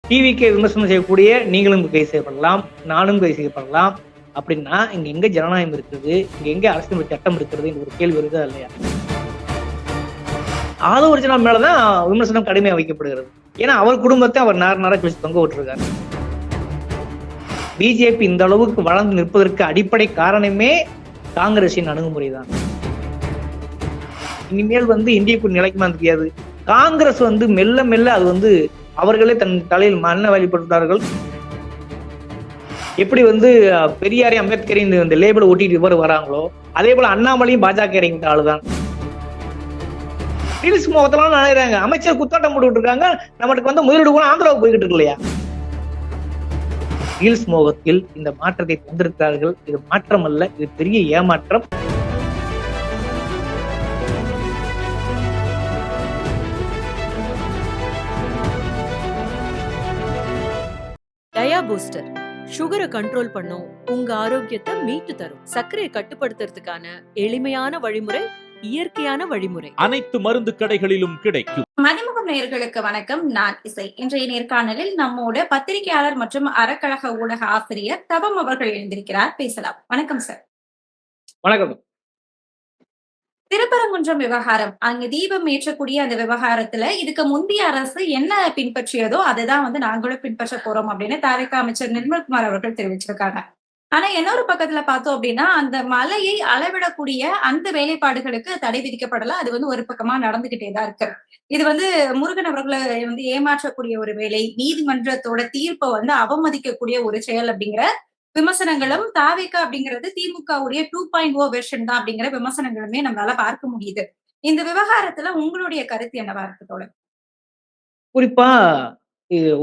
டிவிக்கு விமர்சனம் செய்யக்கூடிய நீங்களும் கைது செய்யப்படலாம், நானும் கைது செய்யப்படலாம். அப்படின்னா இங்க எங்க ஜனநாயகம் இருக்குது, இங்க எங்க அரசியல் சட்டம் இருக்கிறது ஒரு கேள்வி வருதா இல்லையா? ஆதவர்ஜனா மேலதான் விமர்சனம் கடுமையா வைக்கப்படுகிறது. ஏன்னா அவர் குடும்பத்தை அவர் நேர கழிச்சு தொங்க விட்டுருக்காரு. பிஜேபி இந்த அளவுக்கு வளர்ந்து நிற்பதற்கு அடிப்படை காரணமே காங்கிரசின் அணுகுமுறை தான். இனிமேல் இந்திய நிலைக்குமா தெரியாது. காங்கிரஸ் மெல்ல மெல்ல அது அவர்களே தன் தலையில் மண்ணை வழிபட்டார்கள். எப்படி பெரியாரை அம்பேத்கரின் இந்த லேபிளை ஒட்டிட்டு இவர் வராங்களோ அதே போல அண்ணாமலையும் பாஜக இறங்கிட்ட ஆளுதான். ரீல்ஸ் முகத்தெல்லாம் நினைக்கிறாங்க அமைச்சர் குத்தாட்டம் போட்டுக்கிட்டு இருக்காங்க, நமக்கு முதலீடு கூட ஆந்திராவுக்கு போய்கிட்டு இருக்கு இல்லையா? ரீல்ஸ் மோகத்தில் இந்த மாற்றத்தை தந்திருக்கிறார்கள். இது மாற்றம் அல்ல, இது பெரிய ஏமாற்றம். டயா பூஸ்டர் சுகரை கண்ட்ரோல் பண்ணும், உங்க ஆரோக்கியத்தை மீட்டு தரும். சர்க்கரையை கட்டுப்படுத்துறதுக்கான எளிமையான வழிமுறை, இயற்கையான வழிமுறை. அனைத்து மருந்து கடைகளிலும் கிடைக்கும். மதிமுகம் நேயர்களுக்கு வணக்கம். நான் இசை. இன்றைய நேர்காணலில் நம்மோட பத்திரிகையாளர் மற்றும் அறக்கழக ஊடக ஆசிரியர் தபம் அவர்கள் எழுந்திருக்கிறார். பேசலாம். வணக்கம் சார். வணக்கம். திருப்பரங்குன்றம் விவகாரம், அங்க தீபம் ஏற்றக்கூடிய அந்த விவகாரத்துல இதுக்கு முந்தைய அரசு என்ன பின்பற்றியதோ அதைதான் நாங்களும் பின்பற்ற போறோம் அப்படின்னு தவிக அமைச்சர் நிர்மல்குமார் அவர்கள் தெரிவிச்சிருக்காங்க. ஆனா இன்னொரு பக்கத்துல பார்த்தோம் அப்படின்னா அந்த மலையை அளவிடக்கூடிய அந்த வேலைப்பாடுகளுக்கு தடை விதிக்கப்படல. அது ஒரு பக்கமா நடந்துகிட்டேதான் இருக்கு. இது முருகன் அவர்களை ஏமாற்றக்கூடிய ஒரு வேலை, நீதிமன்றத்தோட தீர்ப்பை அவமதிக்கக்கூடிய ஒரு செயல் அப்படிங்கிற விமர்சனங்களும், தவிக அப்படிங்கிறது திமுகவுடைய 2.0 வெர்ஷன் தான் அப்படிங்கிற விமர்சனங்களுமே நம்மளால பார்க்க முடியுது. இந்த விவகாரத்துல உங்களுடைய கருத்து என்னவா இருக்கு தோழர்? குறிப்பா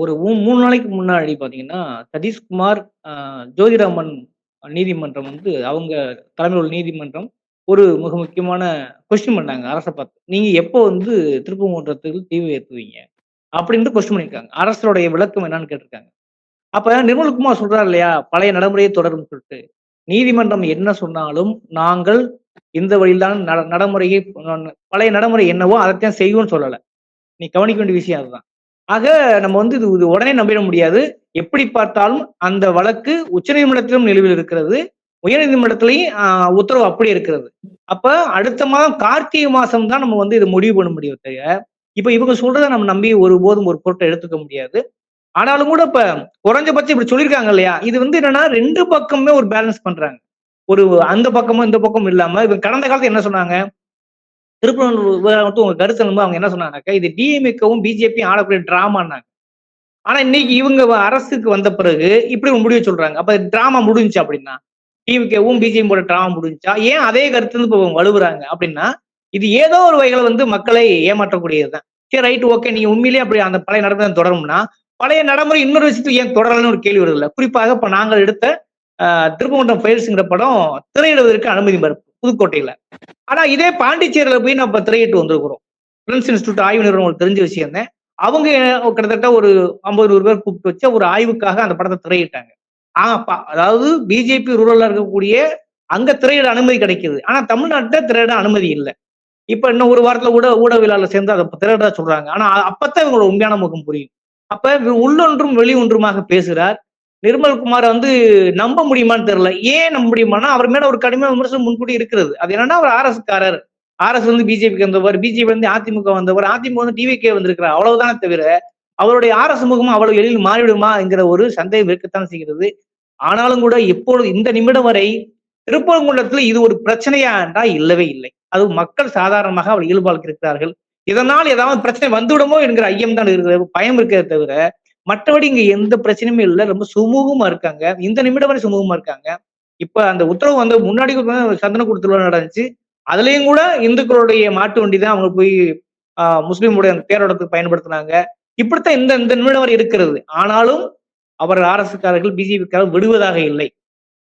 ஒரு 3 நாளைக்கு முன்னாடி பாத்தீங்கன்னா சதீஷ்குமார் ஜோதிராமன் நீதிமன்றம் அவங்க தலைமையில் உள்ள நீதிமன்றம் ஒரு மிக முக்கியமான கொஸ்டின் பண்ணாங்க அரசை பார்த்து. நீங்க எப்போ திருப்பரங்குன்றத்துக்கு தீவு ஏற்றுவீங்க அப்படின்ட்டு கொஸ்டின் பண்ணியிருக்காங்க. அரசுடைய விளக்கம் என்னன்னு கேட்டிருக்காங்க. அப்ப நிர்மல்குமார் சொல்றாரு இல்லையா, பழைய நடைமுறையை தொடரும் சொல்லிட்டு. நீதிமன்றம் என்ன சொன்னாலும் நாங்கள் இந்த வழியில்தான் நடைமுறையை, பழைய நடைமுறை என்னவோ அதைத்தான் செய்வோம்னு சொல்லலை. நீ கவனிக்க வேண்டிய விஷயம் அதுதான். ஆக நம்ம இது உடனே நம்பிட முடியாது. எப்படி பார்த்தாலும் அந்த வழக்கு உச்சநீதிமன்றத்திலும் நிலுவையில் இருக்கிறது, உயர்நீதிமன்றத்திலையும் உத்தரவு அப்படி இருக்கிறது. அப்ப அடுத்த மாதம் கார்த்திகை மாசம் தான் நம்ம இது முடிவு பண்ண முடியும். இப்ப இவங்க சொல்றதை நம்ம நம்பி ஒருபோதும் ஒரு பொருட்டை எடுத்துக்க முடியாது. ஆனாலும் கூட இப்ப குறைஞ்சபட்சம் இப்படி சொல்லியிருக்காங்க இல்லையா, இது என்னன்னா 2 பக்கமே ஒரு பேலன்ஸ் பண்றாங்க. ஒரு அந்த பக்கமும் இந்த பக்கமும் இல்லாம இவங்க கடந்த காலத்துல என்ன சொன்னாங்க, திருப்பரங்குன்றம் உங்க கருத்து அவங்க என்ன சொன்னாங்கக்கா, இது டிஎம்ஏவும் பிஜேபியும் ஆடக்கூடிய டிராமான்னாங்க. ஆனா இன்னைக்கு இவங்க அரசுக்கு வந்த பிறகு இப்படி ஒரு முடிவு சொல்றாங்க. அப்ப டிராமா முடிஞ்சா அப்படின்னா டிவிக்கவும் பிஜேபி போட டிராமா முடிஞ்சா, ஏன் அதே கருத்து இப்ப வலுவுறாங்க அப்படின்னா இது ஏதோ ஒரு வகையில மக்களை ஏமாற்றக்கூடியதுதான். சரி ரைட் ஓகே, நீங்க உண்மையிலேயே அப்படி அந்த பழைய நடைமுறை தொடரும்னா பழைய நடைமுறை இன்னொரு விஷயத்துக்கு ஏன் தொடரலன்னு ஒரு கேள்வி வருது. குறிப்பாக இப்ப நாங்கள் எடுத்த திருப்பரங்குன்றம் ஃபைல்ஸ்ங்கிற படம் திரையிடுவதற்கு அனுமதி மறுப்பு புதுக்கோட்டையில. ஆனா இதே பாண்டிச்சேரியில போய் நம்ம திரையிட்டு வந்திருக்கிறோம். பிரின்ஸ் இன்ஸ்டியூட் ஆய்வு நிறுவனம் தெரிஞ்ச விஷயம் தான். அவங்க கிட்டத்தட்ட ஒரு 50-100 பேர் கூப்பிட்டு வச்ச ஒரு ஆய்வுக்காக அந்த படத்தை திரையிட்டாங்க. அதாவது பிஜேபி ரூரல்ல இருக்கக்கூடிய அங்க திரையிட அனுமதி கிடைக்குது. ஆனா தமிழ்நாட்டுல திரையிட அனுமதி இல்லை. இப்ப இன்னும் ஒரு வாரத்துல ஊடகவியலாளர் சேர்ந்து அதை திரையிட சொல்றாங்க. ஆனா அப்பத்தான் இவங்களோட உண்மையான முகம் புரியும். அப்ப உள்ளொன்றும் வெளி ஒன்றுமாக பேசுகிறார் நிர்மல்குமார். நம்ப முடியுமான்னு தெரியல. ஏன் நம்ப முடியுமானா அவர் மேல ஒரு கடுமையான விமர்சனம் முன்கூட்டி இருக்கிறது. அது என்னன்னா அவர் RS-காரர், RS பிஜேபிக்கு வந்தவர், பிஜேபி அதிமுக வந்தவர், அதிமுக டிவிகே வந்திருக்கிறார், அவ்வளவுதானே தவிர அவருடைய RS முகமும் அவ்வளவு எளிதில் மாறிவிடுமா என்கிற ஒரு சந்தேகம் இருக்கத்தான் செய்கிறது. ஆனாலும் கூட இப்பொழுது இந்த நிமிடம் வரை திருப்பரங்குன்றத்துல இது ஒரு பிரச்சனையா என்றால் இல்லவே இல்லை. அது மக்கள் சாதாரணமாக அவர் இயல்பாக இருக்கிறார்கள். இதனால் ஏதாவது பிரச்சனை வந்துவிடுமோ என்கிற ஐயம் தான் இருக்கிறது, பயம் இருக்கிறத தவிர மற்றபடி இங்க எந்த பிரச்சனையுமே இல்லை. ரொம்ப சுமூகமா இருக்காங்க. இந்த நிமிடம் வரை சுமூகமா இருக்காங்க. இப்ப அந்த உத்தரவு முன்னாடி சந்தனக்கூடத்துல நடந்துச்சு. அதுலயும் கூட இந்துக்களுடைய மாட்டு வண்டி தான் அவங்க போய் முஸ்லீமுடைய தேரோட்டத்துக்கு பயன்படுத்தினாங்க. இப்படித்தான் இந்த நிமிடம் வரை இருக்கிறது. ஆனாலும் அவர் RS-காரர்கள் பிஜேபிக்காரர்கள் விடுவதாக இல்லை.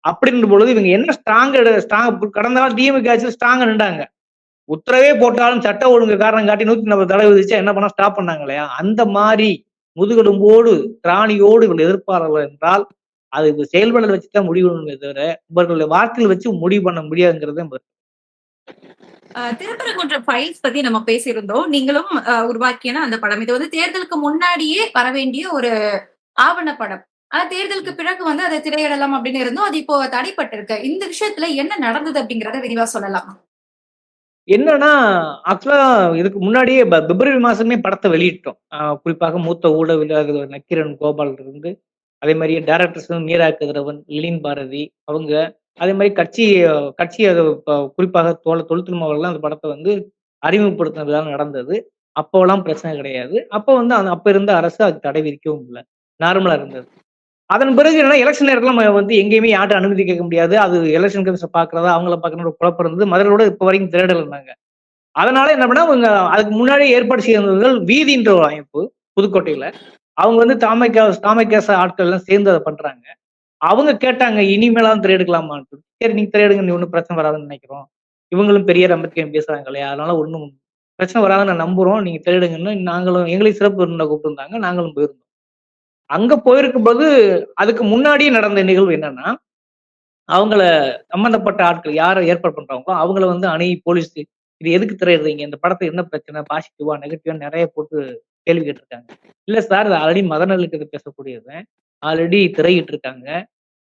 அப்படின்ற பொழுது இவங்க என்ன ஸ்ட்ராங் கடந்த நாள் டிஎம்கே ஆட்சியில் ஸ்ட்ராங்கா நின்றாங்க. உத்தரவே போட்டாலும் சட்ட ஒழுங்கு காரணம் காட்டி 140 தடை விதிச்சா என்ன பண்ணா ஸ்டாப் பண்ணாங்க இல்லையா, அந்த மாதிரி முதுகெலும்போடு திராணியோடு இவர்கள் எதிர்ப்பார்கள் என்றால் அது செயல்பாடுகள் வச்சுதான் முடிவு பண்ணுமே தவிர இவர்களுடைய வார்த்தைகள் வச்சு முடிவு பண்ண முடியாதுங்கிறது. திருப்பரங்குன்றம் ஃபைல்ஸ் பத்தி நம்ம பேசியிருந்தோம். நீங்களும் உருவாக்கின அந்த படம். இது வந்து தேர்தலுக்கு முன்னாடியே வரவேண்டிய ஒரு ஆவணப்படம். ஆனா தேர்தலுக்கு பிறகு வந்து அத திரையிடலாம் அப்படின்னு இருந்தோம். அது இப்போ தடைப்பட்டிருக்கு. இந்த விஷயத்துல என்ன நடந்தது அப்படிங்கிறத விரிவா சொல்லலாமா? என்னன்னா, ஆக்சுவலா இதுக்கு முன்னாடியே பிப்ரவரி மாசமே படத்த வெளியிட்டோம். குறிப்பாக மூத்த ஊடகவியலாளர் நக்கீரன் கோபால் இருந்து, அதே மாரி டைரக்டர்ஸ் வந்து மீரா கதிரவன், லெனின் பாரதி அவங்க, அதே மாரி கட்சி அது குறிப்பாக தொல் திருமாவளவன்லாம் அந்த படத்த வந்து அறிமுகப்படுத்தின விழா நடந்தது. அப்போலாம் பிரச்சனை கிடையாது. அப்ப வந்து அப்ப இருந்த அரசு அதுக்கு தடை விதிக்கவும் இல்ல. நார்மலா இருந்தது. அதன் பிறகு என்னன்னா, எலக்ஷன் நேரத்துல நம்ம வந்து எங்கேயுமே யார்ட்ட அனுமதி கேட்க முடியாது. அது எலக்ஷன் கமிஷன் பார்க்கிறதா, அவங்கள பார்க்கணும்னு ஒரு குழப்பம் இருந்தது. மதுரையோட இப்ப வரைக்கும் திரடலனாங்க. அதனால என்ன பண்ணா, அவங்க அதுக்கு முன்னாடியே ஏற்பாடு செய்திருந்தவர்கள் வீதின்ற ஒரு அமைப்பு, புதுக்கோட்டையில. அவங்க வந்து தாமைக்காச ஆட்கள் எல்லாம் சேர்ந்து அத பண்றாங்க. அவங்க கேட்டாங்க, இனிமேலாவது திரையெடுக்கலாமான்ட்டு. சரி நீங்க திரையெடுங்க, நீ ஒண்ணும் பிரச்சனை வராதுன்னு நெனைக்கிறோம். இவங்களும் பெரிய அம்பேத்கர் பேசுறாங்க இல்லையா? அதனால ஒண்ணும் பிரச்சனை வராதுன்னு நம்புறோம். நீங்க திரையிடுங்கன்னு நாங்களும் எங்களையும் சிறப்பு விருந்தினரா கூப்பிட்டுருந்தாங்க. நாங்களும் போயிருந்தோம். அங்க போயிருக்கும்போது, அதுக்கு முன்னாடியே நடந்த நிகழ்வு என்னன்னா, அவங்கள சம்பந்தப்பட்ட ஆட்கள் யார ஏற்பாடு பண்றாங்களோ, அவங்கள வந்து அணுகி போலீஸ் இது எதுக்கு திரையிடுறீங்க? இந்த படத்துல என்ன பிரச்சனை? பாசிட்டிவா, நெகட்டிவா நெறைய போட்டு கேள்வி கேட்டுருக்காங்க. இல்ல சார் இது ஆல்ரெடி மத நல்லிணக்கத்த பேசக்கூடியவன். ஆல்ரெடி திரையிட்டு இருக்காங்க.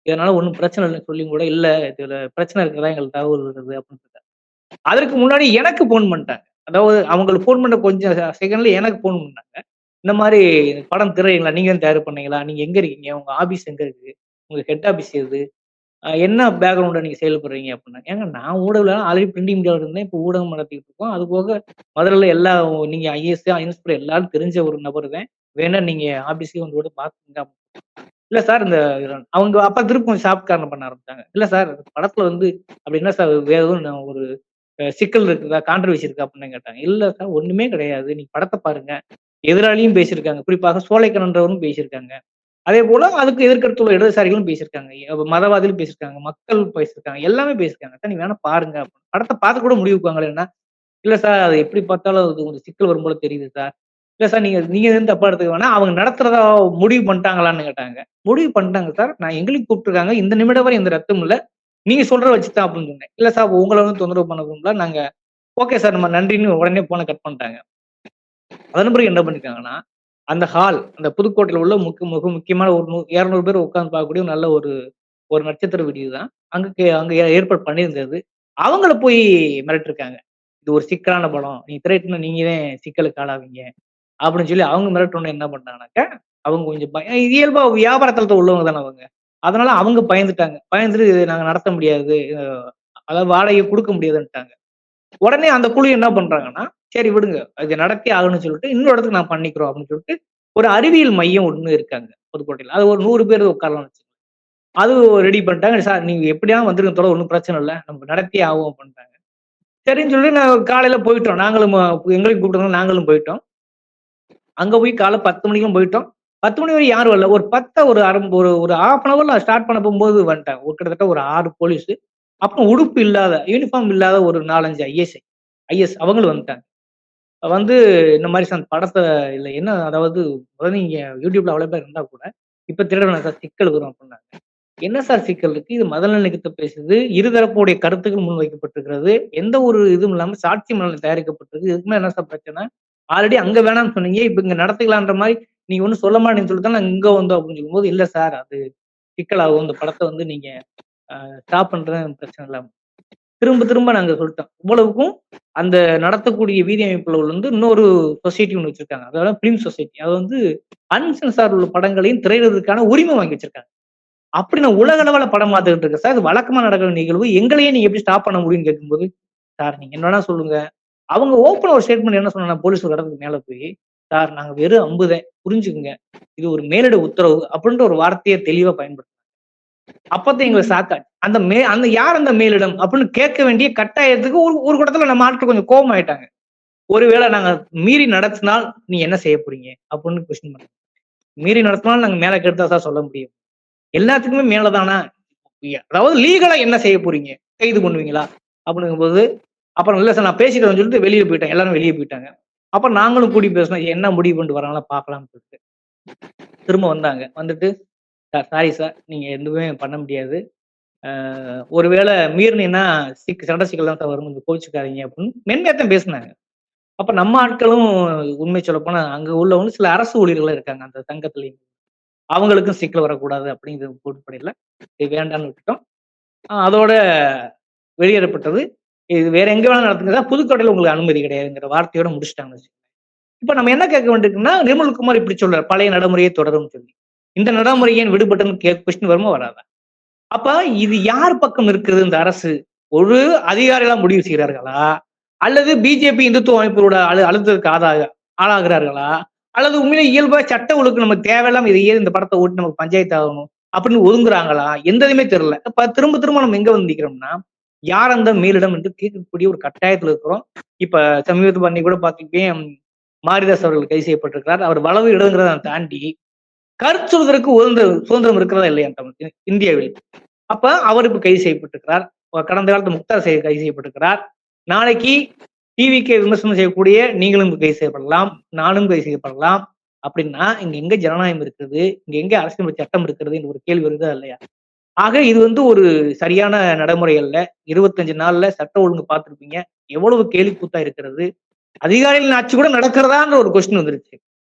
இதனால ஒண்ணும் பிரச்சனை இல்லன்னு சொல்லியும் கூட, இல்ல இதுல பிரச்சனை இருக்கிறதா எங்களுக்கு தகவல் வருது அப்படின்னு சொல்லிட்டாங்க. அதற்கு முன்னாடி எனக்கு ஃபோன் பண்ணிட்டாங்க. அதாவது அவங்களுக்கு ஃபோன் பண்ண கொஞ்சம் செகண்ட்ல எனக்கு ஃபோன் பண்ணாங்க. இந்த மாரி படம் திரையிங்களா? நீங்க தான் தயார் பண்ணீங்களா? நீங்க எங்க இருக்கீங்க? உங்க ஆபீஸ் எங்க இருக்கு? உங்க ஹெட் ஆபீஸ் எது? என்ன பேக்கிரவுண்ட்ல நீங்க செயல்படுறீங்க அப்டின்னாங்க. ஏங்க நான் ஊடகவியலாளர் ஆல்ரெடி பிரிண்டிங் மீடியால இருந்தேன். இப்போ ஊடகம் நடத்திட்டு இருக்கோம். அது போக மதுரையில எல்லா நீங்க ஐஏஎஸ், இன்ஸ்பெக்டர் எல்லாரும் தெரிஞ்ச ஒரு நபர் தான். வேணா நீங்க ஆபீஸ்லயே வந்து கூட பாத்துக்கங்க. இல்ல சார் இந்த அவங்க அப்ப திருப்பும் ஷார்ப்காரன் பண்ண ஆரம்பிச்சாங்க. இல்ல சார் படத்துல வந்து அப்படி என்ன சார் வேற எதுவும் ஒரு சிக்கல் இருக்குதா? கான்ட்ரோவர்சி இருக்கா? அப்படின்னு கேட்டாங்க. இல்ல சார் ஒண்ணுமே கிடையாது. நீங்க படத்த பாருங்க. எதிராளியும் பேசியிருக்காங்க. குறிப்பாக சோலைக்கண்ணன்றவரும் பேசியிருக்காங்க. அதேபோல அதுக்கு எதிர்க்கருத்து உள்ள இடதுசாரிகளும் பேசியிருக்காங்க. மதவாதிகளும் பேசியிருக்காங்க. மக்கள் பேசியிருக்காங்க. எல்லாமே பேசியிருக்காங்க. சார் நீங்க வேணா பாருங்க அப்படின்னு. படத்த பார்த்து கூட முடிவுக்கு வாங்களேன்னா, இல்ல சார் அது எப்படி பார்த்தாலும் அது கொஞ்சம் சிக்கல் வரும் போல தெரியுது சார். இல்ல சார் நீங்க நீங்க எதுவும் தப்பா எடுத்துக்க வேணாம். அவங்க நடத்துறதா முடிவு பண்ணிட்டாங்களான்னு கேட்டாங்க. முடிவு பண்ணிட்டாங்க சார். நான் எங்களையும் கூப்பிட்டுருக்காங்க. இந்த நிமிடம் வரை எந்த ரத்தமும் இல்ல. நீங்க சொல்றத வச்சு தான் அப்படின்னு சொன்னேன். இல்ல சார் உங்கள வந்து தொந்தரவு பண்ண விரும்பல. நாங்க ஓகே சார் நம்ம நன்றின்னு உடனே ஃபோன கட் பண்ணிட்டாங்க. அதன் பிறகு என்ன பண்ணிருக்காங்கன்னா, அந்த ஹால் அந்த புதுக்கோட்டையில உள்ள மிக முக்கியமான ஒரு 200 பேர் உட்கார்ந்து பார்க்கக்கூடிய நல்ல ஒரு ஒரு நட்சத்திர விடுதி தான். அங்க ஏற்பாடு பண்ணியிருந்தது. அவங்கள போய் மிரட்டிருக்காங்க. இது ஒரு சிக்கலான படம். நீங்க திரையிட்டா நீங்க தான் சிக்கலுக்கு ஆளாவீங்க. அப்படின்னு சொல்லி அவங்க மிரட்டவுடனே என்ன பண்ணாங்கன்னாக்கா, அவங்க கொஞ்சம் இயல்பா வியாபார தளத்துல உள்ளவங்க தானே அவங்க. அதனால அவங்க பயந்துட்டாங்க. பயந்துட்டு நாங்க நடத்த முடியாது. அதாவது வாடகை குடுக்க முடியாதுன்ட்டாங்க. உடனே அந்த குழு என்ன பண்றாங்கன்னா, சரி விடுங்க. இது நடத்தியே ஆகணும்னு சொல்லிட்டு, இன்னொரு இடத்துக்கு நான் பண்ணிக்கிறோம் அப்படின்னு சொல்லிட்டு, ஒரு அறிவியல் மையம் ஒண்ணு இருக்காங்க புதுக்கோட்டையில. அது ஒரு 100 பேர் உட்காரலாம்னு வச்சுக்கோங்க. அது ரெடி பண்ணிட்டாங்க. சார் நீங்க எப்படியாவது வந்துருங்க தோழர் ஒண்ணும் பிரச்சனை இல்ல. நம்ம நடத்தியே ஆவோம் அப்படின்ட்டாங்க. சரின்னு சொல்லி நான் காலையில போயிட்டோம். நாங்களும் எங்களையும் கூப்பிட்டதுனால நாங்களும் போயிட்டோம். அங்க போய் காலைல 10 மணிக்கெல்லாம் போயிட்டோம். 10 மணி வரை யாரும் வரல. ஒரு 10 ஒரு அரை ஒரு 1/2 அன் ஹவர்ல ஸ்டார்ட் பண்ண போம்போது வந்துட்டாங்க. கிட்டத்தட்ட ஒரு 6 போலீஸு. அப்புறம் உடுப்பு இல்லாத, யூனிஃபார்ம் இல்லாத ஒரு 4, 5 ஐஎஸ் அவங்களும் வந்துட்டாங்க. வந்து இந்த மாரி சார் படத்த இல்ல என்ன அதாவது முதல்ல நீங்க YouTubeல அவ்வளோ பேர் இருந்தா கூட, இப்ப திருட வேணாம் சார் சிக்கல் வரும் அப்டின்னாங்க. என்ன சார் சிக்கல் இருக்கு? இது மதநலனுக்கு பேசுது. இருதரப்புடைய கருத்துக்கள் முன்வைக்கப்பட்டிருக்கிறது. எந்த ஒரு இதுவும் இல்லாம சாட்சி மணல் தயாரிக்கப்பட்டிருக்கு. இதுக்கு மேல என்ன சார் பிரச்சனை? ஆல்ரெடி அங்க வேணாம்னு சொன்னீங்க. இப்ப இங்க நடத்திக்கலான்ற மாரி நீங்க ஒண்ணும் சொல்ல மாட்டேன்னு சொல்லிட்டு தான் நாங்க இங்க வந்தோம் அப்டின்னு சொல்லும்போது, இல்ல சார் அது சிக்கலாகும். இந்த படத்த வந்து நீங்க ஸ்டாப் பண்றது பிரச்சனை இல்ல. திரும்ப திரும்ப நாங்க சொல்லிட்டோம். இவ்வளவுக்கும் அந்த நடத்தக்கூடிய வீதி அமைப்புல வந்து இன்னொரு சொசைட்டி ஒண்ணு வச்சிருக்காங்க. அதாவது பிலிம் சொசைட்டி. அது வந்து அன்சென்சார் உள்ள படங்களையும் திரையிடுறதுக்கான உரிமை வாங்கி வச்சிருக்காங்க. அப்படி நான் உலக அளவுல படம் பார்த்துக்கிட்டு இருக்கேன் சார். இது வழக்கமா நடக்கிற நிகழ்வு. எங்களையே நீங்க எப்படி ஸ்டாப் பண்ண முடியும்னு கேட்கும்போது, சார் நீங்க என்ன வேணா சொல்லுங்க. அவங்க ஓப்பனா ஒரு ஸ்டேட்மெண்ட் என்ன சொன்னாங்க போலீஸ் ஒரு இடத்துக்கு மேல போய், சார் நாங்க வெறும் அம்புதான். புரிஞ்சுக்குங்க. இது ஒரு மேலிட உத்தரவு அப்படின்ற ஒரு வார்த்தைய தெளிவா பயன்படுத்துனாங்க. அப்பதான் எங்களுக்கு சாக்காச்சு. அந்த யார் அந்த மேலிடம் அப்படின்னு கேட்க வேண்டிய கட்டாயத்துக்கு ஒரு ஒரு கட்டத்துல நம்ம ஆட்கள் கொஞ்சம் கோவம் ஆயிட்டாங்க. ஒருவேளை நாங்க மீறி நடத்தினால் நீ என்ன செய்ய போறீங்க? அப்படின்னு கொஸ்டின் பண்ணாங்க. மீறி நடத்தினால் நாங்க மேல கேட்டு தான் சார் சொல்ல முடியும். எல்லாத்துக்குமே மேலதானா? அதாவது லீகலா என்ன செய்ய போறீங்க? கைது பண்ணுவீங்களா? அப்படிங்கும்போது, அப்புறம் இல்ல சார் நான் பேசிக்கிறேன்னு சொல்லிட்டு வெளிய போயிட்டேன். எல்லாரும் வெளிய போயிட்டாங்க. அப்புறம் நாங்களும் கூடி பேசினோம். என்ன முடிவு பண்ணிட்டு வராங்களோ பார்க்கலாம்னு சொல்லிட்டு. திரும்ப வந்தாங்க. வந்துட்டு, சார் சாரி சார். நீங்க எதுவுமே பண்ண முடியாது. ஒருவேளை மீறினீன்னா சட்ட சிக்கல் தான் வரும், கொஞ்சம் கோவிச்சுக்காதீங்க அப்படின்னு மென்மையாத்தான் பேசினாங்க. அப்ப நம்ம ஆட்களும் உண்மை சொல்ல போனா அங்க உள்ளவங்க சில அரசு ஊழியர்கள் இருக்காங்க அந்த சங்கத்திலையும், அவங்களுக்கும் சிக்கல் வரக்கூடாது அப்படிங்கிற அடிப்படையில இது வேண்டாம்னு விட்டுட்டோம். அதோட வெளியேறப்பட்டது. இது வேற எங்க வேணாலும் நடத்துங்க, புதுக்கோட்டையில உங்களுக்கு அனுமதி கிடையாதுங்கிற வார்த்தையோட முடிச்சுட்டாங்க. இப்ப நம்ம என்ன கேட்க வேண்டியிருக்குன்னா, நிர்மல்குமார் இப்படி சொல்றாரு, பழைய நடைமுறையை தொடரும் சொல்லி. இந்த நடைமுறை ஏன் விடுபட்டுன்னு கொஸ்டின் வருமா வராதா? அப்ப இது யார் பக்கம் இருக்குது இந்த அரசு? ஒரு அதிகாரிகளா முடிவு செய்கிறார்களா, அல்லது பிஜேபி இந்துத்துவ அமைப்புகளோட அழுத்தத்துக்கு ஆளாகிறார்களா, அல்லது உண்மையிலே இயல்பா சட்ட ஒழுங்கு நமக்கு தேவையில்லாம இதை ஏன் இந்த படத்தை ஓட்டி நமக்கு பஞ்சாயத்து ஆகணும் அப்படின்னு ஒதுங்குறாங்களா? எந்ததுமே தெரியல. இப்ப திரும்ப திரும்ப நம்ம எங்க வந்து நிக்கிறோம்னா, யார் அந்த மேலிடம் என்று கேட்கக்கூடிய ஒரு கட்டாயத்துல இருக்கிறோம். இப்ப சமீபத்து பண்ணி கூட பாத்துக்கிட்டேன், மாரிதாஸ் அவர்கள் கைது செய்யப்பட்டிருக்கிறார். அவர் வலவு இடங்கிறத தாண்டி கருத்து சொல்வதற்கு சுதந்திரம் இருக்கிறதா இல்லையா இந்தியாவில்? அப்ப அவர் இப்ப கைது செய்யப்பட்டிருக்கிறார். கடந்த காலத்து முக்தார் கைது செய்யப்பட்டிருக்கிறார். நாளைக்கு டிவிக்கு விமர்சனம் செய்யக்கூடிய நீங்களும் கைது செய்யப்படலாம், நானும் கைது செய்யப்படலாம். அப்படின்னா இங்க எங்க ஜனநாயகம் இருக்குது, இங்க எங்க அரசியல் சட்டம் இருக்கிறது என்று ஒரு கேள்வி வருதா இல்லையா? ஆக இது வந்து ஒரு சரியான நடைமுறை அல்ல. 25 நாள்ல சட்ட ஒழுங்கு பார்த்திருப்பீங்க, எவ்வளவு கேலி கூத்தா இருக்கிறது. அதிகாரிகளின் ஆட்சி கூட நடக்கிறதான்ற ஒரு கொஸ்டின் வந்துருச்சு.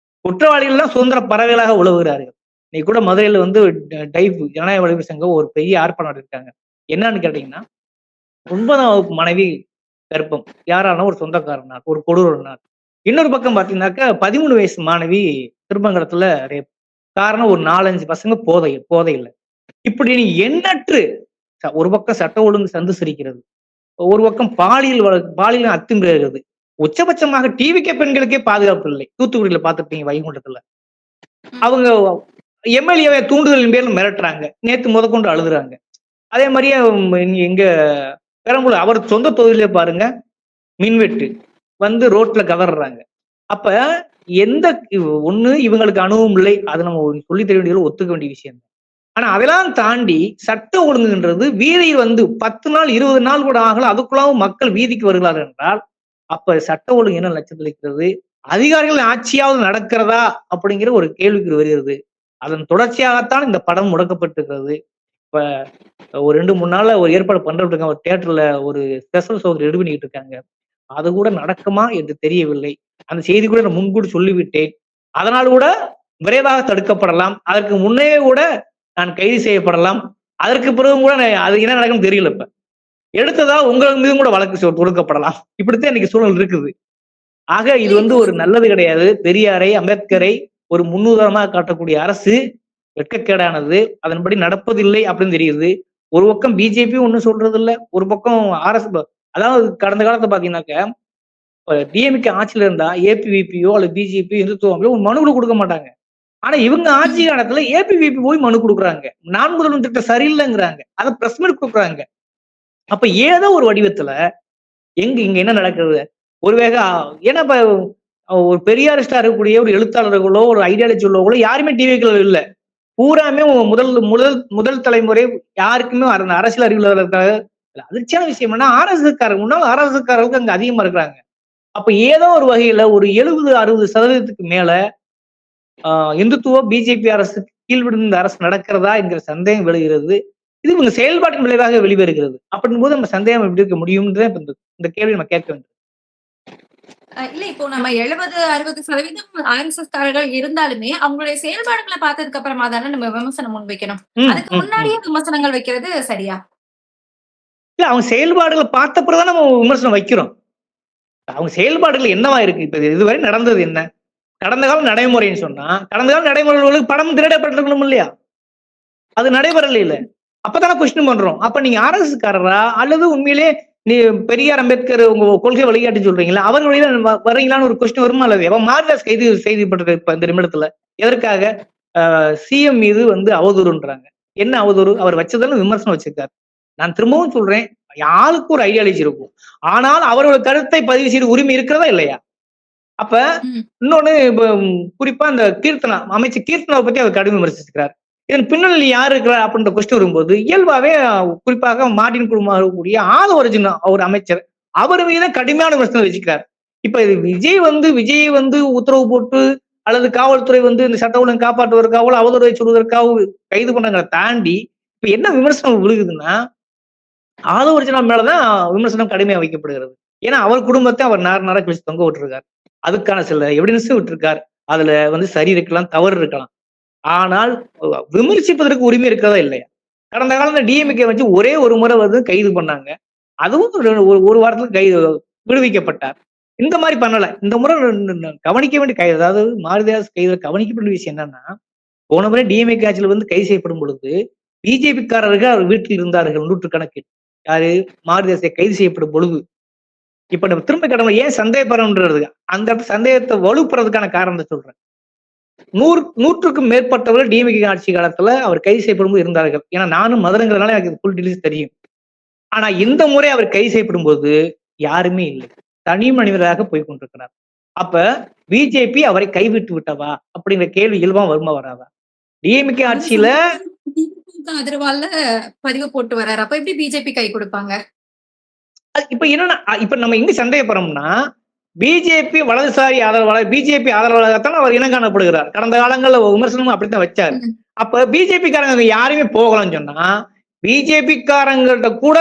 குற்றவாளிகள் எல்லாம் சுதந்திர பறவைகளாக உழவுகிறார்கள். இன்னைக்கு கூட மதுரையில வந்து டைப் ஜனநாயக வலிமை சங்கம் ஒரு பெரிய ஆர்ப்பாட்டம் இருக்காங்க. என்னன்னு கேட்டீங்கன்னா, 9ஆம் வகுப்பு மனைவி கர்ப்பம், யாரான ஒரு சொந்தக்காரனார், ஒரு கொடூரனார். இன்னொரு பக்கம் பாத்தீங்கன்னாக்கா 13 வயசு மாணவி திருமங்கலத்துல ரேப். காரணம் ஒரு 4-5 பசங்க போதையில. இப்படி நீ எண்ணற்று ஒரு பக்கம் சட்ட ஒழுங்கு சந்து சிரிக்கிறது, ஒரு பக்கம் பாலியல் அத்துமீறுகிறது. உச்சபட்சமாக டிவிக்கே பெண்களுக்கே பாதுகாப்பு இல்லை. தூத்துக்குடியில பாத்துருப்பீங்க, வைகுண்டத்துல அவங்க எம்எல்ஏவை தூண்டுதலின் பேர்ல மிரட்டுறாங்க. நேத்து முதற்கொண்டு அழுகுறாங்க. அதே மாதிரியே எங்க பெரம்பலூர் அவர் சொந்த தொகுதியிலே பாருங்க, மின்வெட்டு வந்து ரோட்ல கதறாங்க. அப்ப எந்த ஒண்ணு இவங்களுக்கு அனுபவம் இல்லை, அதை நம்ம சொல்லி தெரிய வேண்டியது ஒத்துக்க வேண்டிய விஷயம். ஆனா அதெல்லாம் தாண்டி சட்ட ஒழுங்குன்றது வீதியில் வந்து 10 நாள் 20 நாள் கூட ஆகல, அதுக்குள்ளாவும் மக்கள் வீதிக்கு வருகிறார்கள் என்றால் அப்ப சட்ட ஒழுங்கு என்ன லட்சத்தில் இருக்கிறது? அதிகாரிகள் ஆட்சியாவது நடக்கிறதா அப்படிங்கிற ஒரு கேள்விக்கு வருகிறது. அதன் தொடர்ச்சியாகத்தான் இந்த படம் முடக்கப்பட்டிருக்கிறது. இப்ப ஒரு 2-3 நாள்ல ஒரு ஏற்பாடு பண்றதுக்கு இருக்காங்க, ஒரு தியேட்டர்ல ஒரு ஸ்பெஷல் ஷோ ரெடி பண்ணிட்டு இருக்காங்க. அது கூட நடக்குமா என்று தெரியவில்லை. அந்த செய்தி கூட நான் முன்கூடி சொல்லிவிட்டேன். அதனால் கூட விரைவாக தடுக்கப்படலாம். அதற்கு முன்னே கூட நான் கைது செய்யப்படலாம். அதற்கு பிறகும் கூட அது என்ன நடக்கும்னு தெரியல. இப்ப எடுத்ததா உங்களுக்கு மீதும் கூட வழக்கு தொடுக்கப்படலாம். இப்படித்தான் இன்னைக்கு சூழல் இருக்குது. ஆக இது வந்து ஒரு நல்லது கிடையாது. பெரியாரை, அம்பேத்கரை ஒரு முன்னுதாரணமாக காட்டக்கூடிய அரசு வெட்கக்கேடானது. அதன்படி நடப்பதில்லை அப்படின்னு தெரியுது. ஒரு பக்கம் பிஜேபி ஒண்ணும் சொல்றது இல்ல, ஒரு பக்கம் அதாவது கடந்த காலத்தை பாத்தீங்கன்னாக்க டிஎம்கே ஆட்சியில இருந்தா ஏபிவிபியோ அல்லது பிஜேபி இந்துத்துவோ ஒரு மனு கூட கொடுக்க மாட்டாங்க. ஆனா இவங்க ஆட்சி காலத்துல ஏபிவிபி போய் மனு கொடுக்குறாங்க. 4 முதல்வன் திட்டம் சரியில்லைங்கிறாங்க. அதை பிரஸ் மீட் கொடுக்குறாங்க. அப்ப ஏதோ ஒரு வடிவத்துல இங்க என்ன நடக்குது? ஒருவேளை ஏன்னா இப்ப ஒரு பெரியாரிஸ்டா இருக்கக்கூடிய ஒரு எழுத்தாளர்களோ ஒரு ஐடியாலஜி உள்ளவங்களோ யாருமே டிவிக்குள்ள இல்ல. பூராமே முதல் தலைமுறை யாருக்குமே அந்த அரசியல் அறிவுள்ளவர்களுக்காக அதிர்ச்சியான விஷயம் என்ன, முன்னாள் ஆர்எஸ்எஸ்காரர்களுக்கு அங்க அதிகமா இருக்கிறாங்க. அப்ப ஏதோ ஒரு வகையில ஒரு 70-60% மேல இந்துத்துவ பிஜேபி அரசு கீழ்விடுந்த அரசு நடக்கிறதா என்கிற சந்தேகம் விளைகிறது. இது இவங்க செயல்பாட்டின் விளைவாக வெளிவருகிறது. அப்படின் போது நம்ம சந்தேகம் எப்படி இருக்க முடியும்ன்றத இந்த கேள்வி நம்ம கேட்க வேண்டும். இல்ல இப்போ நம்ம 70-60% ஆர்எஸ்எஸ் காரர்கள் இருந்தாலுமே அவங்களுடைய செயல்பாடுகளை பார்த்ததுக்கு அப்புறமா தானே நம்ம விமர்சனம் முன்வைக்கணும். அதுக்கு முன்னாடியே விமர்சனங்கள் வைக்கிறது சரியா? இல்ல, அவங்க செயல்பாடுகளை பார்த்த பிறகுதான் நம்ம விமர்சனம் வைக்கிறோம். அவங்க செயல்பாடுகள் என்னவா இருக்கு? இப்ப இதுவரை நடந்தது என்ன? கடந்த கால நடைமுறைன்னு சொன்னா, கடந்த கால நடைமுறைகளுக்கு படம் திரையிடப்பட்டிருக்கணும் இல்லையா? அது நடைபெறல இல்ல. அப்பதானே கொஸ்டின் பண்றோம். அப்ப நீங்க ஆர்எஸ்எஸ் காரரா அல்லது உண்மையிலே நீ பெரியார் அம்பேத்கர் உங்க கொள்கை வழிகாட்டி சொல்றீங்களா? அவர் வழியில வர்றீங்களான்னு ஒரு கொஸ்டின் வருமா? அல்லது எவன் மாரிதாஸ் கைது செய்யப்பட்டிருக்க இப்ப இந்த நிமிடத்துல எதற்காக? சிஎம் மீது வந்து அவதூறுன்றாங்க. என்ன அவதூறு? அவர் வச்சதாலும் விமர்சனம் வச்சிருக்காரு. நான் திரும்பவும் சொல்றேன், ஆளுக்கு ஒரு ஐடியாலஜி இருக்கும். ஆனால் அவரோட கருத்தை பதிவு செய்து உரிமை இருக்கிறதா இல்லையா? அப்ப இன்னொன்னு குறிப்பா இந்த கீர்த்தனா அமைச்சர் கீர்த்தனாவை பத்தி அவர் கடுமை விமர்சிச்சிருக்கிறார். இதன் பின்னணி யார் இருக்கிறார் அப்படின்ற கொஸ்டின் வரும்போது இயல்பாவே குறிப்பாக மார்டின் குழுமா இருக்கக்கூடிய ஆதவர்ஜுன் ஒரு அமைச்சர் அவர் மீது கடுமையான விமர்சனம் வச்சுக்கிறார். இப்ப விஜய் வந்து உத்தரவு போட்டு அல்லது காவல்துறை வந்து இந்த சட்ட ஒழுங்கு காப்பாற்றுவதற்காக அவதூறை சொல்வதற்காக கைது பண்ணங்களை தாண்டி இப்ப என்ன விமர்சனம் விழுகுதுன்னா, ஆதவ அர்ஜுனா மேலதான் விமர்சனம் கடுமையா வைக்கப்படுகிறது. ஏன்னா அவர் குடும்பத்தை அவர் நார கழிச்சு தொங்க விட்டுருக்காரு. அதுக்கான சில எவிடன்ஸும் விட்டுருக்கார். அதுல வந்து சரி இருக்கலாம், தவறு இருக்கலாம். ஆனால் விமர்சிப்பதற்கு உரிமை இருக்கிறதா இல்லையா? கடந்த காலத்துல டிஎம்கே வச்சு ஒரே ஒரு முறை வந்து கைது பண்ணாங்க. அதுவும் ஒரு வாரத்துல விடுவிக்கப்பட்டார். இந்த மாதிரி பண்ணல. இந்த முறை கவனிக்க வேண்டிய கைது, அதாவது மாரிதாஸ் கைதுல கவனிக்க வேண்டிய விஷயம் என்னன்னா, போன முறை டிஎம்கே ஆட்சியில் வந்து கைது செய்யப்படும் பொழுது பிஜேபிக்காரர்கள் அவர் வீட்டில் இருந்தார்கள் நூற்றுக்கணக்கில். யாரு? மாரிதாஸை கைது செய்யப்படும் பொழுது. இப்ப நம்ம திரும்ப கடமை ஏன் சந்தேகப்படுறது, அந்த சந்தேகத்தை வலுப்புறதுக்கான காரணத்தை சொல்றேன். நூற்றுக்கும் மேற்பட்டவர்கள் டிஎம்கே ஆட்சி காலத்துல அவர் கைது செய்யப்படும் இருந்தார்கள். ஏன்னா நானும் மதுரைங்கிறதுனால எனக்கு ஃபுல் டீடைல்ஸ் தெரியும். ஆனா இந்த முறை அவர் கைது செய்யப்படும் போது யாருமே இல்லை. தனி மனிதராக போய் கொண்டிருக்கிறார். அப்ப பிஜேபி அவரை கைவிட்டு விட்டவா அப்படிங்கிற கேள்வி இயல்பா வருமா வராதா? டிஎம்கே ஆட்சியில ஆதரவால பதிவு போட்டு வர்றாரு. அப்ப எப்படி பிஜேபி கை கொடுப்பாங்க? இப்ப என்னன்னா, இப்ப நம்ம எங்க சந்தேகப்படுறோம்னா, பிஜேபி வலதுசாரி ஆதரவாளர், பிஜேபி ஆதரவாளராகத்தான் அவர் இனம் காணப்படுகிறார். கடந்த காலங்கள்ல விமர்சனமும் அப்படித்தான் வச்சாரு. அப்ப பிஜேபி காரங்க யாருமே போகலன்னு சொன்னா, பிஜேபி காரங்கள்ட்ட கூட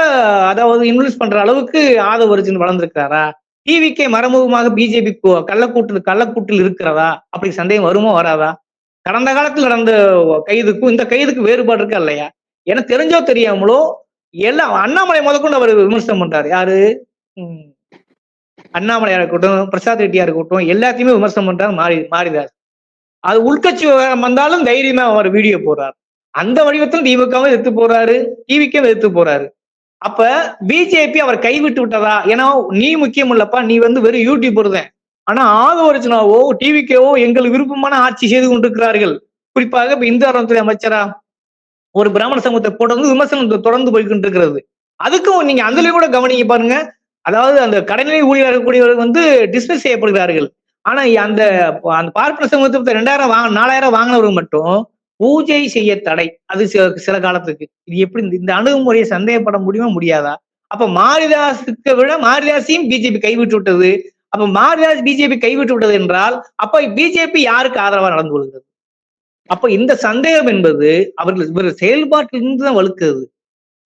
அதாவது இன்ஃபுளுன்ஸ் பண்ற அளவுக்கு ஆதவ அர்ஜுன் வளர்ந்திருக்காரா? டிவிக்கே மறைமுகமாக பிஜேபி கள்ளக்கூட்டில் இருக்கிறதா? அப்படி சந்தேகம் வருமோ வராதா? கடந்த காலத்தில் நடந்த கைதுக்கும் இந்த கைதுக்கு வேறுபாடு இருக்கா இல்லையா? ஏன்னா தெரிஞ்சோ தெரியாமலோ எல்லாம் அண்ணாமலை முதற்கொண்டு அவர் விமர்சனம் பண்றாரு. யாரு? அண்ணாமலையா இருக்கட்டும், பிரசாத் ரெட்டியா இருக்கட்டும், எல்லாத்தையுமே விமர்சனம் பண்றாரு மாரிதாஸ். அது உள்கட்சி வந்தாலும் தைரியமா அவர் வீடியோ போடுறாரு. அந்த வடிவத்தில் திமுகவும் எதிர்த்து போறாரு, டிவிக்கும் எதிர்த்து போறாரு. அப்ப பிஜேபி அவர் கைவிட்டு விட்டதா? ஏன்னா நீ முக்கியம் இல்லப்பா, நீ வந்து வெறும் யூடியூபர் தான். ஆனா ஆதவ அர்ஜுனாவோ டிவிக்கோ எங்களுக்கு விருப்பமான ஆட்சி செய்து கொண்டிருக்கிறார்கள். குறிப்பாக இப்ப இந்து அறநிலையத்துறை அமைச்சரா ஒரு பிராமண சமூகத்தை போட்டு விமர்சனம் தொடர்ந்து போய்கிட்டு இருக்கிறது. அதுக்கும் நீங்க அதுலயும் கூட கவனிக்க பாருங்க. அதாவது அந்த கடைநிலை ஊழியர் இருக்கக்கூடியவர்கள் வந்து டிஸ்மிஸ் செய்யப்படுகிறார்கள். ஆனா அந்த பார்ப்பன சமூகத்தை 2000 4000 வாங்கினவர்கள் மட்டும் பூஜை செய்ய தடை. அது சில காலத்துக்கு. இது எப்படி இந்த அணுகுமுறையை சந்தேகப்பட முடியுமா முடியாதா? அப்ப மாரிதாஸுக்கு விட மாரிதாஸையும் பிஜேபி கைவிட்டு விட்டது. அப்ப மாரிதாஸ் பிஜேபி கைவிட்டு விட்டது என்றால் அப்ப பிஜேபி யாருக்கு ஆதரவா நடந்து கொள்கிறது? அப்ப இந்த சந்தேகம் என்பது இவர் செயல்பாட்டிலிருந்து தான் வலுக்குது.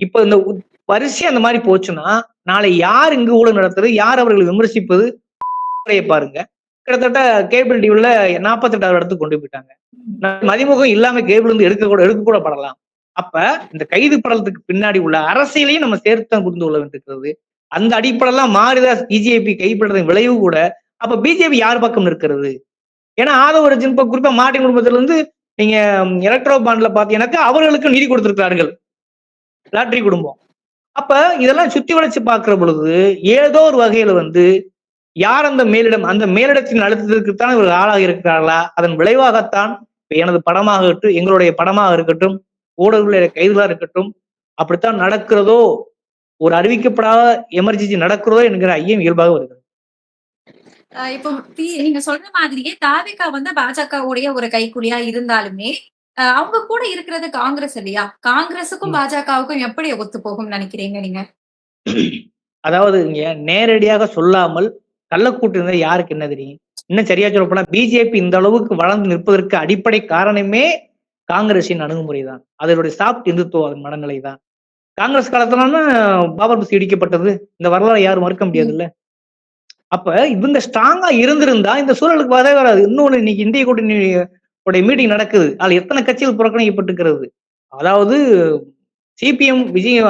இப்ப இந்த வரிசை அந்த மாதிரி போச்சுன்னா நாளை யார் இங்கு ஊழல் நடத்துறது, யார் அவர்களை விமர்சிப்பது பாருங்க. கிட்டத்தட்ட கேபிள் டிவில 48வது இடத்துக்கு கொண்டு போயிட்டாங்க. மதிமுகம் இல்லாம கேபிள் இருந்து எடுக்க கூட படலாம். அப்ப இந்த கைது படலத்துக்கு பின்னாடி உள்ள அரசியலையும் நம்ம சேர்த்து புரிந்து கொள்ள வேண்டியிருக்கிறது. அந்த அடிப்படையெல்லாம் மாரிதாஸ் பிஜேபி கைப்பற்றதின் விளைவு கூட. அப்ப பிஜேபி யார் பக்கம் இருக்கிறது? ஏன்னா ஆதவ அர்ஜுன் குறிப்பா மார்ட்டின் குடும்பத்துல இருந்து நீங்க எலக்ட்ரோ பாண்ட்ல பாத்தீங்கன்னாக்கா அவர்களுக்கு நிதி கொடுத்திருக்கிறார்கள் லாட்டரி குடும்பம். அப்ப இதெல்லாம் சுத்தி வளைச்சு பார்க்கிற பொழுது ஏதோ ஒரு வகையில வந்து யார் அந்த மேலிடத்தின் அழுத்தத்திற்குத்தான் இவர்கள் ஆளாக இருக்கிறார்களா? அதன் விளைவாகத்தான் எனது படமாக இருக்கட்டும், எங்களுடைய படமாக இருக்கட்டும், ஊடகங்களுடைய கைதுகளா இருக்கட்டும், அப்படித்தான் நடக்கிறதோ, ஒரு அறிவிக்கப்படாத எமர்ஜென்சி நடக்கிறதோ என்கிற ஐயம் இயல்பாக வருகிறது. இப்போ நீங்க சொல்ற மாதிரியே தாவேகா வந்து பாஜகவுடைய ஒரு கைக்குலியா இருந்தாலுமே அவங்க கூட இருக்கிறது காங்கிரஸ் இல்லையா? காங்கிரஸுக்கும் பாஜகவுக்கும் எப்படி ஒத்து போகும் நினைக்கிறீங்க நீங்க? அதாவது இங்க நேரடியாக சொல்லாமல் கள்ளக்கூட்டு இருந்தா யாருக்கு என்ன தெரியும்? இன்னும் சரியா சொல்ல போனா பிஜேபி இந்த அளவுக்கு வளர்ந்து நிற்பதற்கு அடிப்படை காரணமே காங்கிரசின் அணுகுமுறை தான். அதனுடைய சாப்ட் இந்துத்துவ அதன் மனநிலை தான். காங்கிரஸ் காலத்துலன்னா பாபர் மசூதி இடிக்கப்பட்டது. இந்த வரலாறு யாரும் மறுக்க முடியாது இல்ல. அப்ப இவங்க ஸ்ட்ராங்கா இருந்திருந்தா இந்த சூழலுக்கு வரவே வராது. இன்னொன்னு இன்னைக்கு இந்திய கூட்டணி மீட்டிங் நடக்குது. அதுல எத்தனை கட்சிகள் புறக்கணிக்கப்பட்டிருக்கிறது. அதாவது சிபிஎம் விஜய்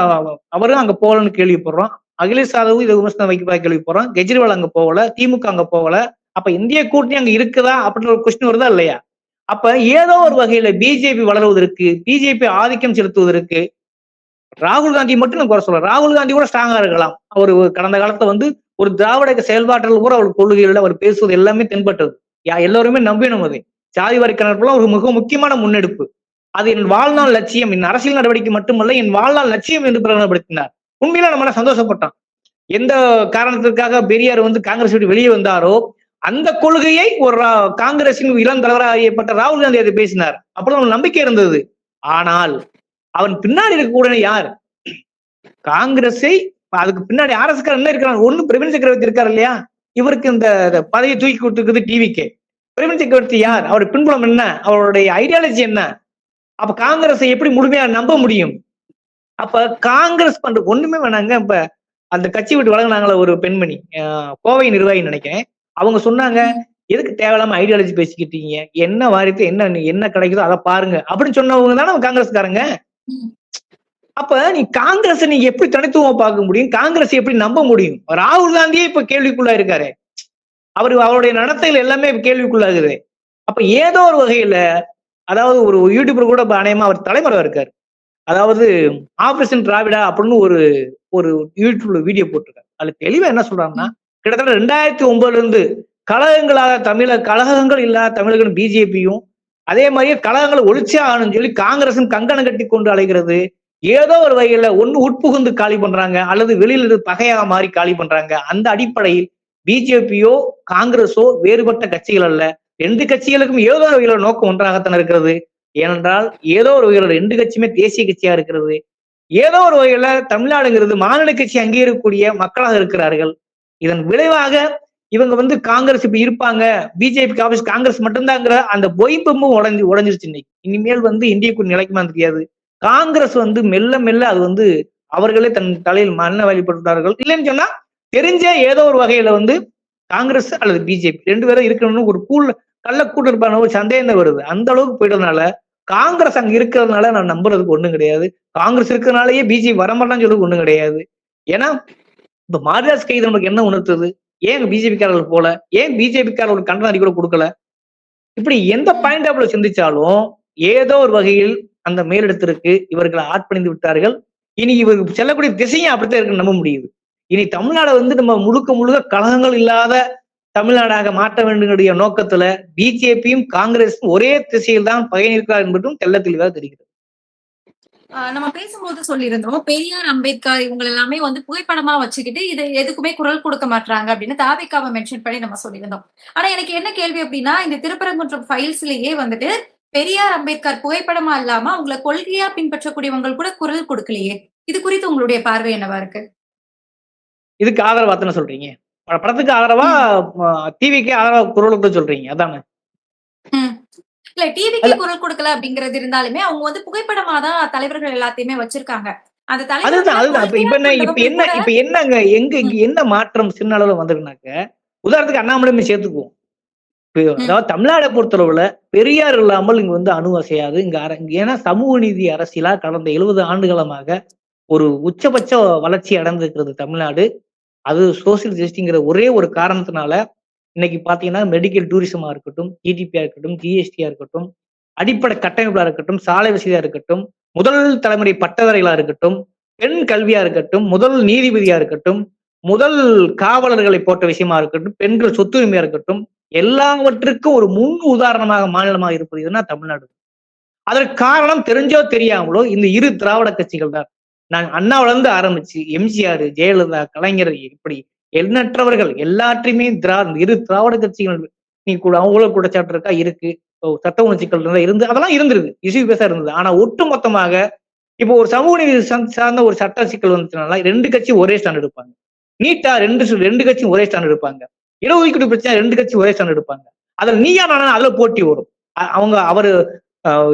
அவரும் அங்க போகலன்னு கேள்விப்படுறோம். அகிலேஷ் யாதவும் இதை விமர்சனம் வைக்கப்பட கேள்விப்படுறோம். கெஜ்ரிவால் அங்க போகல, திமுக அங்க போகல. அப்ப இந்திய கூட்டணி அங்க இருக்குதா அப்படின்ற ஒரு கொஸ்டின் வருதா இல்லையா? அப்ப ஏதோ ஒரு வகையில பிஜேபி வளருவதற்கு, பிஜேபி ஆதிக்கம் செலுத்துவதற்கு ராகுல் காந்தி மட்டும் நான் குறை சொல்றேன். ராகுல் காந்தி கூட ஸ்ட்ராங்கா இருக்கலாம். அவர் கடந்த காலத்துல வந்து ஒரு திராவிட செயல்பாட்டில் கூட அவர் கொள்கைகள் அவர் பேசுவது எல்லாமே தென்பட்டது. எல்லாருமே நம்பினோம் அதை. சாதி வாரி கணக்கெல்லாம் ஒரு மிக முக்கியமான முன்னெடுப்பு. அது என் வாழ்நாள் லட்சியம், என் அரசியல் நடவடிக்கை மட்டுமல்ல, என் வாழ்நாள் லட்சியம் என்று பிரகடனப்படுத்தினார். உண்மையில நம்ம சந்தோஷப்பட்டோம். எந்த காரணத்திற்காக பெரியார் வந்து காங்கிரஸ் விட்டு வெளியே வந்தாரோ அந்த கொள்கையை ஒரு காங்கிரசின் இளம் தலைவராக அறியப்பட்ட ராகுல் காந்தி அதை பேசினார். அப்பதான் நம்பிக்கை இருந்தது. ஆனால் அவன் பின்னாடி இருக்கக்கூடிய யார்? காங்கிரஸை அதுக்கு பின்னாடி RS என்ன இருக்கிறாங்க? ஒண்ணு பிரவீன் சக்கரவர்த்தி இருக்காரு இல்லையா? இவருக்கு இந்த பதவியை தூக்கி கொடுத்துருக்குது டிவிக்கு. பிரவீன் சக்கரவர்த்தி யார்? அவர் பின்புலம் என்ன? அவருடைய ஐடியாலஜி என்ன? அப்ப காங்கிரஸை எப்படி முழுமையா நம்ப முடியும்? அப்ப காங்கிரஸ் பண்ற ஒண்ணுமே வேணாங்க. இப்ப அந்த கட்சி விட்டு விலகுனாங்களே ஒரு பெண்மணி, கோவை நிர்வாகி நினைக்கிறேன். அவங்க சொன்னாங்க, எதுக்கு தேவையில்லாம ஐடியாலஜி பேசிக்கிட்டீங்க, என்ன வாரித்து என்ன கிடைக்குதோ அதை பாருங்க அப்படின்னு சொன்னவங்க தானே காங்கிரஸ்காரங்க. அப்ப நீ காங்கிரஸ் நீங்க எப்படி தனித்துவமா பார்க்க முடியும்? காங்கிரஸ் எப்படி நம்ப முடியும்? ராகுல் காந்தியே இப்ப கேள்விக்குள்ளா இருக்காரு. அவருடைய நடத்தைகள் எல்லாமே கேள்விக்குள்ளாகுது. அப்ப ஏதோ ஒரு வகையில, அதாவது ஒரு யூடியூபர் கூட அநேகமா அவர் தலைமறைவா இருக்காரு. அதாவது ஆபரேஷன் திராவிடா அப்படின்னு ஒரு யூடியூப்ல வீடியோ போட்டிருக்காரு. அதுல தெளிவா என்ன சொல்றாங்கன்னா, கிட்டத்தட்ட 2009 இருந்து கழகங்கள் இல்லாத தமிழகம் பிஜேபியும், அதே மாதிரியே கழகங்களை ஒழிச்சே ஆகணும்னு சொல்லி காங்கிரசும் கங்கணம் கட்டி கொண்டு அலைகிறது. ஏதோ ஒரு வகையில ஒண்ணு உட்புகுந்து காலி பண்றாங்க, அல்லது வெளியில இருந்து பகையாக மாறி காலி பண்றாங்க. அந்த அடிப்படையில் பிஜேபியோ காங்கிரஸோ வேறுபட்ட கட்சிகள் அல்ல. 2 கட்சிகளுக்கும் ஏதோ ஒரு வகையில நோக்கம் ஒன்றாகத்தான் இருக்கிறது. ஏனென்றால் ஏதோ ஒரு வகையில 2 கட்சியுமே தேசிய கட்சியா இருக்கிறது. ஏதோ ஒரு வகையில தமிழ்நாடுங்கிறது மாநில கட்சி அங்கீகரிக்கக்கூடிய மக்களாக இருக்கிறார்கள். இதன் விளைவாக இவங்க காங்கிரஸ் இப்படி இருப்பாங்க, பிஜேபி ஆபீஸ் காங்கிரஸ் மட்டும்தாங்கிற அந்த பொய்ப்பமும் உடஞ்சிருச்சு. இன்னைக்கு இனிமேல் இந்தியக்கு நிலைக்குமா தெரியாது. காங்கிரஸ் மெல்ல மெல்ல அது அவர்களே தன் தலையில் மண்ண வழிபட்டுட்டார்கள். இல்லைன்னு சொன்னா தெரிஞ்ச ஏதோ ஒரு வகையில காங்கிரஸ் அல்லது பிஜேபி 2 பேரும் இருக்கணும்னு ஒரு கள்ளக்கூட்டம் இருப்பான ஒரு சந்தேகம் வருது. அந்த அளவுக்கு போயிட்டதுனால காங்கிரஸ் அங்க இருக்கிறதுனால நான் நம்புறதுக்கு ஒண்ணும் கிடையாது. காங்கிரஸ் இருக்கிறதுனாலயே பிஜேபி வரமாட்டான்னு சொல்றது ஒண்ணும் கிடையாது. ஏன்னா இப்ப மாரிதாஸ் கைது நமக்கு என்ன உணர்த்துது? ஏன் பிஜேபி காரர்கள் போல, ஏன் பிஜேபி காரர் ஒரு கண்டன அறிக்கை கூட கொடுக்கல? இப்படி எந்த பாயிண்ட் ஆஃப்ல சிந்திச்சாலும் ஏதோ ஒரு வகையில் அந்த மேலிடத்திற்கு இவர்களை ஆட்பணிந்து விட்டார்கள். இனி இவர்கள் செல்லக்கூடிய திசையும் அப்படித்தான் இருக்குன்னு நம்ப முடியுது. இனி தமிழ்நாடு நம்ம முழுக்க கழகங்கள் இல்லாத தமிழ்நாடாக மாற்ற வேண்டும் நோக்கத்துல பிஜேபியும் காங்கிரஸும் ஒரே திசையில் தான் பயணிக்கிறார் என்பதும் தெள்ள தெளிவாக தெரிகிறது. நம்ம பேசும்போது சொல்லியிருந்தோம், பெரியார், அம்பேத்கர் இவங்க எல்லாமே புகைப்படமா வச்சுக்கிட்டு இது எதுக்குமே குரல் கொடுக்க மாட்டாங்க அப்படின்னு தாவேக்காவை மென்ஷன் பண்ணி நம்ம சொல்லியிருந்தோம். ஆனா எனக்கு என்ன கேள்வி அப்படின்னா, இந்த திருப்பரங்குன்றம் ஃபைல்ஸ்லயே பெரியார், அம்பேத்கர் புகைப்படமா இல்லாம அவங்கள கொள்கையா பின்பற்றக்கூடியவங்க கூட குரல் கொடுக்கலையே. இது குறித்து உங்களுடைய பார்வை என்னவா இருக்கு? இதுக்கு ஆதரவா தானே சொல்றீங்க? படத்துக்கு ஆதரவா டிவிக்கு ஆதரவா குரல் கொடுக்க சொல்றீங்க, அதானே? இல்ல, டிவிக்கு குரல் கொடுக்கல அப்படிங்கிறது இருந்தாலுமே அவங்க புகைப்படமா தான் தலைவர்கள் எல்லாத்தையுமே வச்சிருக்காங்க. அந்த இப்ப என்னங்க என்ன மாற்றம் சின்ன அளவுல வந்திருக்குனாக்க, உதாரணத்துக்கு அண்ணாமலை சேர்த்துக்குவோம். அதாவது தமிழ்நாடை பொறுத்தளவுல பெரியார் இல்லாமல் இங்க அணு அசையாது. ஏன்னா சமூக நீதி அரசியலா கடந்த 70 ஆண்டுகளமாக ஒரு உச்சபட்ச வளர்ச்சி அடைந்திருக்கிறது தமிழ்நாடு. அது சோசியல் ஜஸ்டிஸ்ங்கிற ஒரே ஒரு காரணத்தினால இன்னைக்கு பாத்தீங்கன்னா மெடிக்கல் டூரிசமா இருக்கட்டும், ஜிடிபியா இருக்கட்டும், ஜிஎஸ்டியா இருக்கட்டும், அடிப்படை கட்டமைப்பா இருக்கட்டும், சாலை வசதியா இருக்கட்டும், முதல் தலைமுறை பட்டதாரிகளா இருக்கட்டும், பெண் கல்வியா இருக்கட்டும், முதல் நீதிபதியா இருக்கட்டும், முதல் காவலர்களை போட்ட விஷயமா இருக்கட்டும், பெண்கள் சொத்துரிமையா இருக்கட்டும், எல்லாவற்றுக்கும் ஒரு முன் உதாரணமாக மாநிலமாக இருப்பது எதுனா தமிழ்நாடு. அதற்கு காரணம் தெரிஞ்சோ தெரியாமலோ இந்த இரு திராவிட கட்சிகள் தான். நான் அண்ணாவில இருந்து ஆரம்பிச்சு எம்ஜிஆர், ஜெயலலிதா, கலைஞர், இப்படி எண்ணற்றவர்கள் எல்லாற்றையுமே இரு திராவிட கட்சிகள் நீ கூட அவங்கள குற்றச்சாட்டு இருக்கா இருக்கு, சட்ட உணர்ச்சிகள் இருந்து அதெல்லாம் இருந்திருக்கு, இஷ்யூ பேச இருந்தது. ஆனா ஒட்டு மொத்தமாக இப்போ ஒரு சமூக நீதி சார்ந்த ஒரு சட்ட சிக்கல் வந்துச்சுனால 2 கட்சி ஒரே ஸ்டாண்ட் எடுப்பாங்க. நீட்டா 2 கட்சியும் ஒரே ஸ்டாண்ட் எடுப்பாங்க. இடஒதுக்கீடு பிரச்சனை 2 கட்சி ஒரே ஸ்டாண்ட் எடுப்பாங்க. அதுல நீயா நானா அதுல போட்டி வரும். அவரு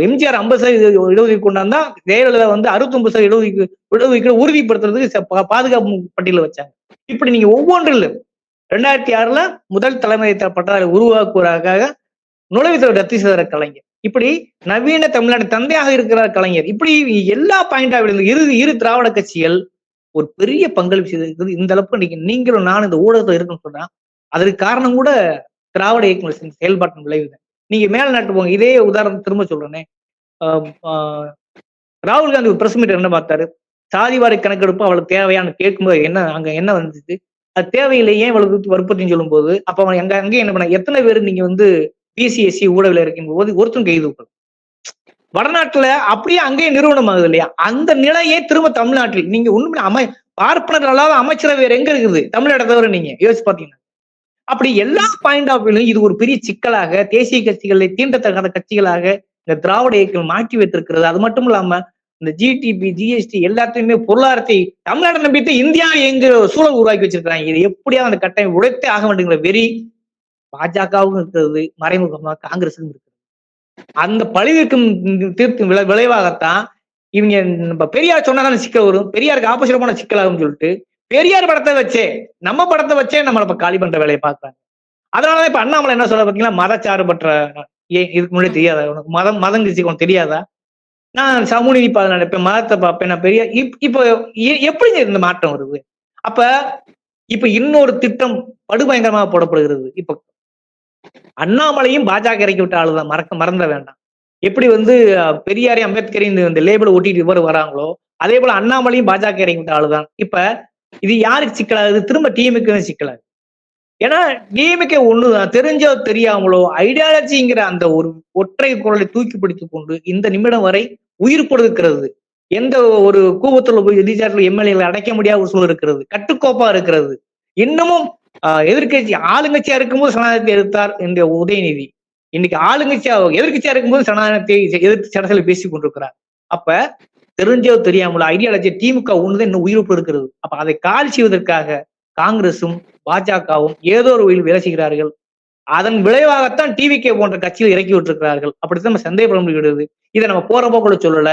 எம்ஜிஆர் 50% இடஒதுக்கீடு கொண்டாந்தா, ஜெயலலிதா 69% இடஒதுக்கீடு உறுதிப்படுத்துறதுக்கு பாதுகாப்பு பட்டியல வச்சாங்க. இப்படி நீங்க ஒவ்வொன்றில் 2006 முதல் தலைமை பட்டதாரி உருவாக்குவதற்காக நுழைவுத்துறை ரத்து செய்த கலைஞர், இப்படி நவீன தமிழ்நாடு தந்தையாக இருக்கிறார் கலைஞர், இப்படி எல்லா பாயிண்டாக இரு திராவிட கட்சிகள் ஒரு பெரிய பங்களிப்பு செய்திருக்கிறது. இந்த அளவுக்கு நீங்களும் நானும் இந்த ஊடகத்தில் இருக்குன்னு சொன்னா அதற்கு காரணம் கூட திராவிட இயக்கங்கள் செயல்பாட்டின் விளைவுதான். நீங்க மேல நாட்டு போங்க, இதே உதாரணம் திரும்ப சொல்றேனே, ராகுல் காந்தி பிரஸ் மீட் என்ன பார்த்தாரு, சாதிவாரி கணக்கெடுப்பு அவளுக்கு தேவையான கேட்கும்போது அங்க என்ன வந்துச்சு, அது தேவையில்லையே அவளுக்கு வற்புறுத்தின்னு சொல்லும் போது அப்ப அவன் அங்கே என்ன பண்ண, எத்தனை பேர் நீங்க பிசிஎஸ்சி ஊடகவில் இருக்கும் போது ஒருத்தரும் கைது விட்டது. வடநாட்டுல அப்படியே அங்கேயே நிறுவனம் ஆகுது இல்லையா? அந்த நிலையே திரும்ப தமிழ்நாட்டில் நீங்க ஒண்ணுமே பார்ப்பனர் அல்லாத அமைச்சரவை வேற எங்க இருக்குது தமிழ்நாட்டை தவிர? நீங்க யோசிச்சு பாத்தீங்கன்னா அப்படி எல்லா பாயிண்ட் ஆஃப் வியூலையும் இது ஒரு பெரிய சிக்கலாக தேசிய கட்சிகளை தீண்டத்தகாத கட்சிகளாக இந்த திராவிட இயக்கம் மாற்றி வைத்திருக்கிறது. அது மட்டும் இல்லாம இந்த ஜிடிபி, ஜிஎஸ்டி எல்லாத்தையுமே பொருளாதாரத்தை தமிழ்நாட்டை நம்பிட்டு இந்தியா எங்க சூழல் உருவாக்கி வச்சிருக்காங்க. இது எப்படியாவது அந்த கட்டணம் உடைத்தே ஆக வேண்டுங்கிற வெறி பாஜகவும் இருக்கிறது, மறைமுகமாக காங்கிரஸும் இருக்கிறது. அந்த பழிவிற்கும் தீர்க்கும் விளைவாகத்தான் இவங்க நம்ம பெரியார் சொன்னாதானே சிக்கல் வரும், பெரியாருக்கு ஆப்போசிட் போன சிக்கல் ஆகும்னு சொல்லிட்டு பெரியார் படத்தை வச்சே நம்ம படத்தை வச்சே நம்மள இப்ப காலி பண்ற வேலையை பார்க்கறாங்க. அதனாலதான் இப்ப அண்ணாமலை என்ன சொல்ல பாத்தீங்கன்னா, மதச்சார்பற்ற ஏன் இதுக்கு முன்னாடி தெரியாதா உனக்கு மதம் கிழிச்சு உனக்கு தெரியாதா? நான் சமூக நீதி நினைப்பேன், மதத்தை பார்ப்பேன், நான் பெரிய இப்போ எப்படி இந்த மாற்றம் வருது? அப்ப இப்ப இன்னொரு திட்டம் படுபயங்கரமாக போடப்படுகிறது. இப்ப அண்ணாமலையும் பாஜக இறக்கி விட்ட ஆளுதான், மறந்த வேண்டாம். எப்படி வந்து பெரியாரையும் அம்பேத்கரையும் இந்த லேபிள ஒட்டிட்டு இவர் வராங்களோ, அதே போல அண்ணாமலையும் பாஜக இறக்கி விட்ட ஆளுதான். இப்ப இது யாருக்கு சிக்கலாகுது? திரும்ப டிஎம்கே சிக்கலாகுது. ஏன்னா டிஎம்கே ஒண்ணுதான், தெரிஞ்சோ தெரியாமலோ ஐடியாலஜிங்கிற அந்த ஒரு ஒற்றை குரலை தூக்கி பிடித்துக் கொண்டு இந்த நிமிடம் வரை உயிர் கொடுக்கிறது. எந்த ஒரு கூவத்துல போய் எதிர்ச்சாட்டில் எம்எல்ஏ அடைக்க முடியாத ஒரு சூழல் இருக்கிறது, கட்டுக்கோப்பா இருக்கிறது. இன்னமும் எதிர்கட்சி ஆளுங்கட்சியா இருக்கும்போது சனாதனத்தை எதிர்த்தார் என்ற உதயநிதி, இன்னைக்கு ஆளுங்கட்சியா எதிர்கட்சியா இருக்கும்போது சனாதனத்தை எதிர்த்து சடசில பேசிக் கொண்டிருக்கிறார். அப்ப தெரிஞ்சோ தெரியாமலோ ஐடியாலஜி திமுக ஒண்ணுதான் இன்னும் உயிர்ப்பு இருக்கிறது. அப்ப அதை கால் செய்வதற்காக காங்கிரசும் பாஜகவும் ஏதோ ஒரு வழியில் வேலை செய்கிறார்கள். அதன் விளைவாகத்தான் டிவிகே போன்ற கட்சியில் இறக்கி விட்டிருக்கிறார்கள். அப்படித்தான் நம்ம சந்தேகப்பட முடிகிறது. இதை நம்ம போறப்போ கூட சொல்லல,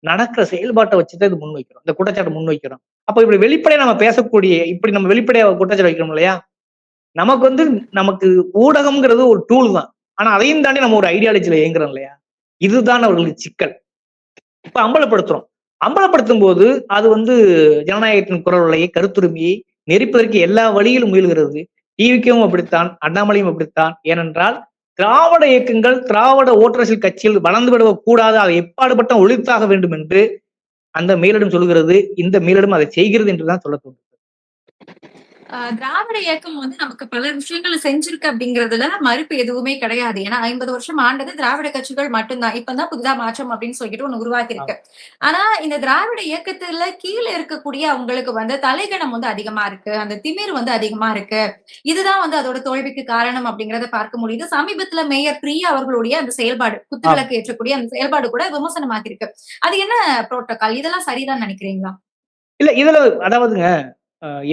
நடக்கிற செயல்பாட்டை வச்சுதான் இது முன்வைக்கிறோம், இந்த குற்றச்சாட்டை முன்வைக்கிறோம். அப்ப இப்படி வெளிப்படையா நம்ம பேசக்கூடிய, இப்படி நம்ம வெளிப்படையா குற்றச்சாட்டு வைக்கிறோம் இல்லையா, நமக்கு ஊடகம்ங்கிறது ஒரு டூல் தான். ஆனா அதையும் தாண்டி நம்ம ஒரு ஐடியாலஜில இயங்குறோம் இல்லையா, இதுதான் அவர்களுக்கு சிக்கல். இப்ப அம்பலப்படுத்தும் போது அது வந்து ஜனநாயகத்தின் குரல் வலையை, கருத்துரிமையை நெரிப்பதற்கு எல்லா வழியிலும் முயல்கிறது. டிவிக்கும் அப்படித்தான், அண்ணாமலையும் அப்படித்தான். ஏனென்றால் திராவிட இயக்கங்கள், திராவிட ஓட்டரசியல் கட்சியில் வளர்ந்து விட கூடாது, அதை எப்பாடுபட்ட ஒழித்தாக வேண்டும் என்று அந்த மேலிடம் சொல்கிறது. இந்த மேலிடம் அதை செய்கிறது என்றுதான் சொல்ல தோன்றும். திராவிட இயக்கம் வந்து நமக்கு பல விஷயங்களை செஞ்சிருக்கு அப்படிங்கறதுல மறுப்பு எதுவுமே கிடையாது. ஏன்னா 50 வருஷம் ஆண்டது திராவிட கட்சிகள் மட்டும்தான். இப்பதான் புதிதா மாற்றம் அப்படின்னு சொல்லிட்டு ஒண்ணு உருவாக்கி இருக்கு. ஆனா இந்த திராவிட இயக்கத்துல கீழே இருக்கக்கூடிய அவங்களுக்கு வந்து தலைகணம் வந்து அதிகமா இருக்கு, அந்த திமிர் வந்து அதிகமா இருக்கு. இதுதான் வந்து அதோட தோல்விக்கு காரணம் அப்படிங்கறத பார்க்க முடியுது. சமீபத்துல மேயர் பிரியா அவர்களுடைய அந்த செயல்பாடு, குத்துவிளக்கு ஏற்றக்கூடிய அந்த செயல்பாடு கூட விமர்சனமாக்கி இருக்கு. அது என்ன புரோட்டோகால்? இதெல்லாம் சரிதான் நினைக்கிறீங்களா? இல்ல, இதுல அதாவதுங்க,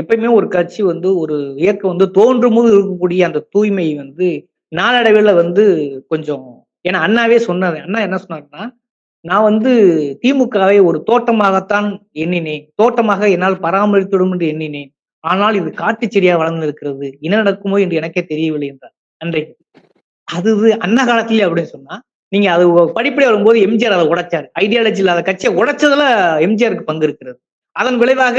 எப்பயுமே ஒரு கட்சி வந்து ஒரு இயக்கம் வந்து தோன்றும் போது இருக்கக்கூடிய அந்த தூய்மை வந்து நாளடைவில் வந்து கொஞ்சம், ஏன்னா அண்ணாவே சொன்னாரு. அண்ணா என்ன சொன்னாருன்னா, நான் வந்து திமுகவை ஒரு தோட்டமாகத்தான் எண்ணினேன், தோட்டமாக என்னால் பராமரித்துடும் என்று எண்ணினேன். ஆனால் இது காட்டு செடியா வளர்ந்து இருக்கிறது, என்ன நடக்குமோ என்று எனக்கே தெரியவில்லை என்றார் அன்றைக்கு. அது அண்ணா காலத்திலேயே அப்படின்னு சொன்னா, நீங்க அது படிப்படியா வரும்போது எம்ஜிஆர் அதை உடைச்சாரு. ஐடியாலஜி இல்லாத கட்சியை உடைச்சதுல எம்ஜிஆருக்கு பங்கு இருக்கிறது. அதன் விளைவாக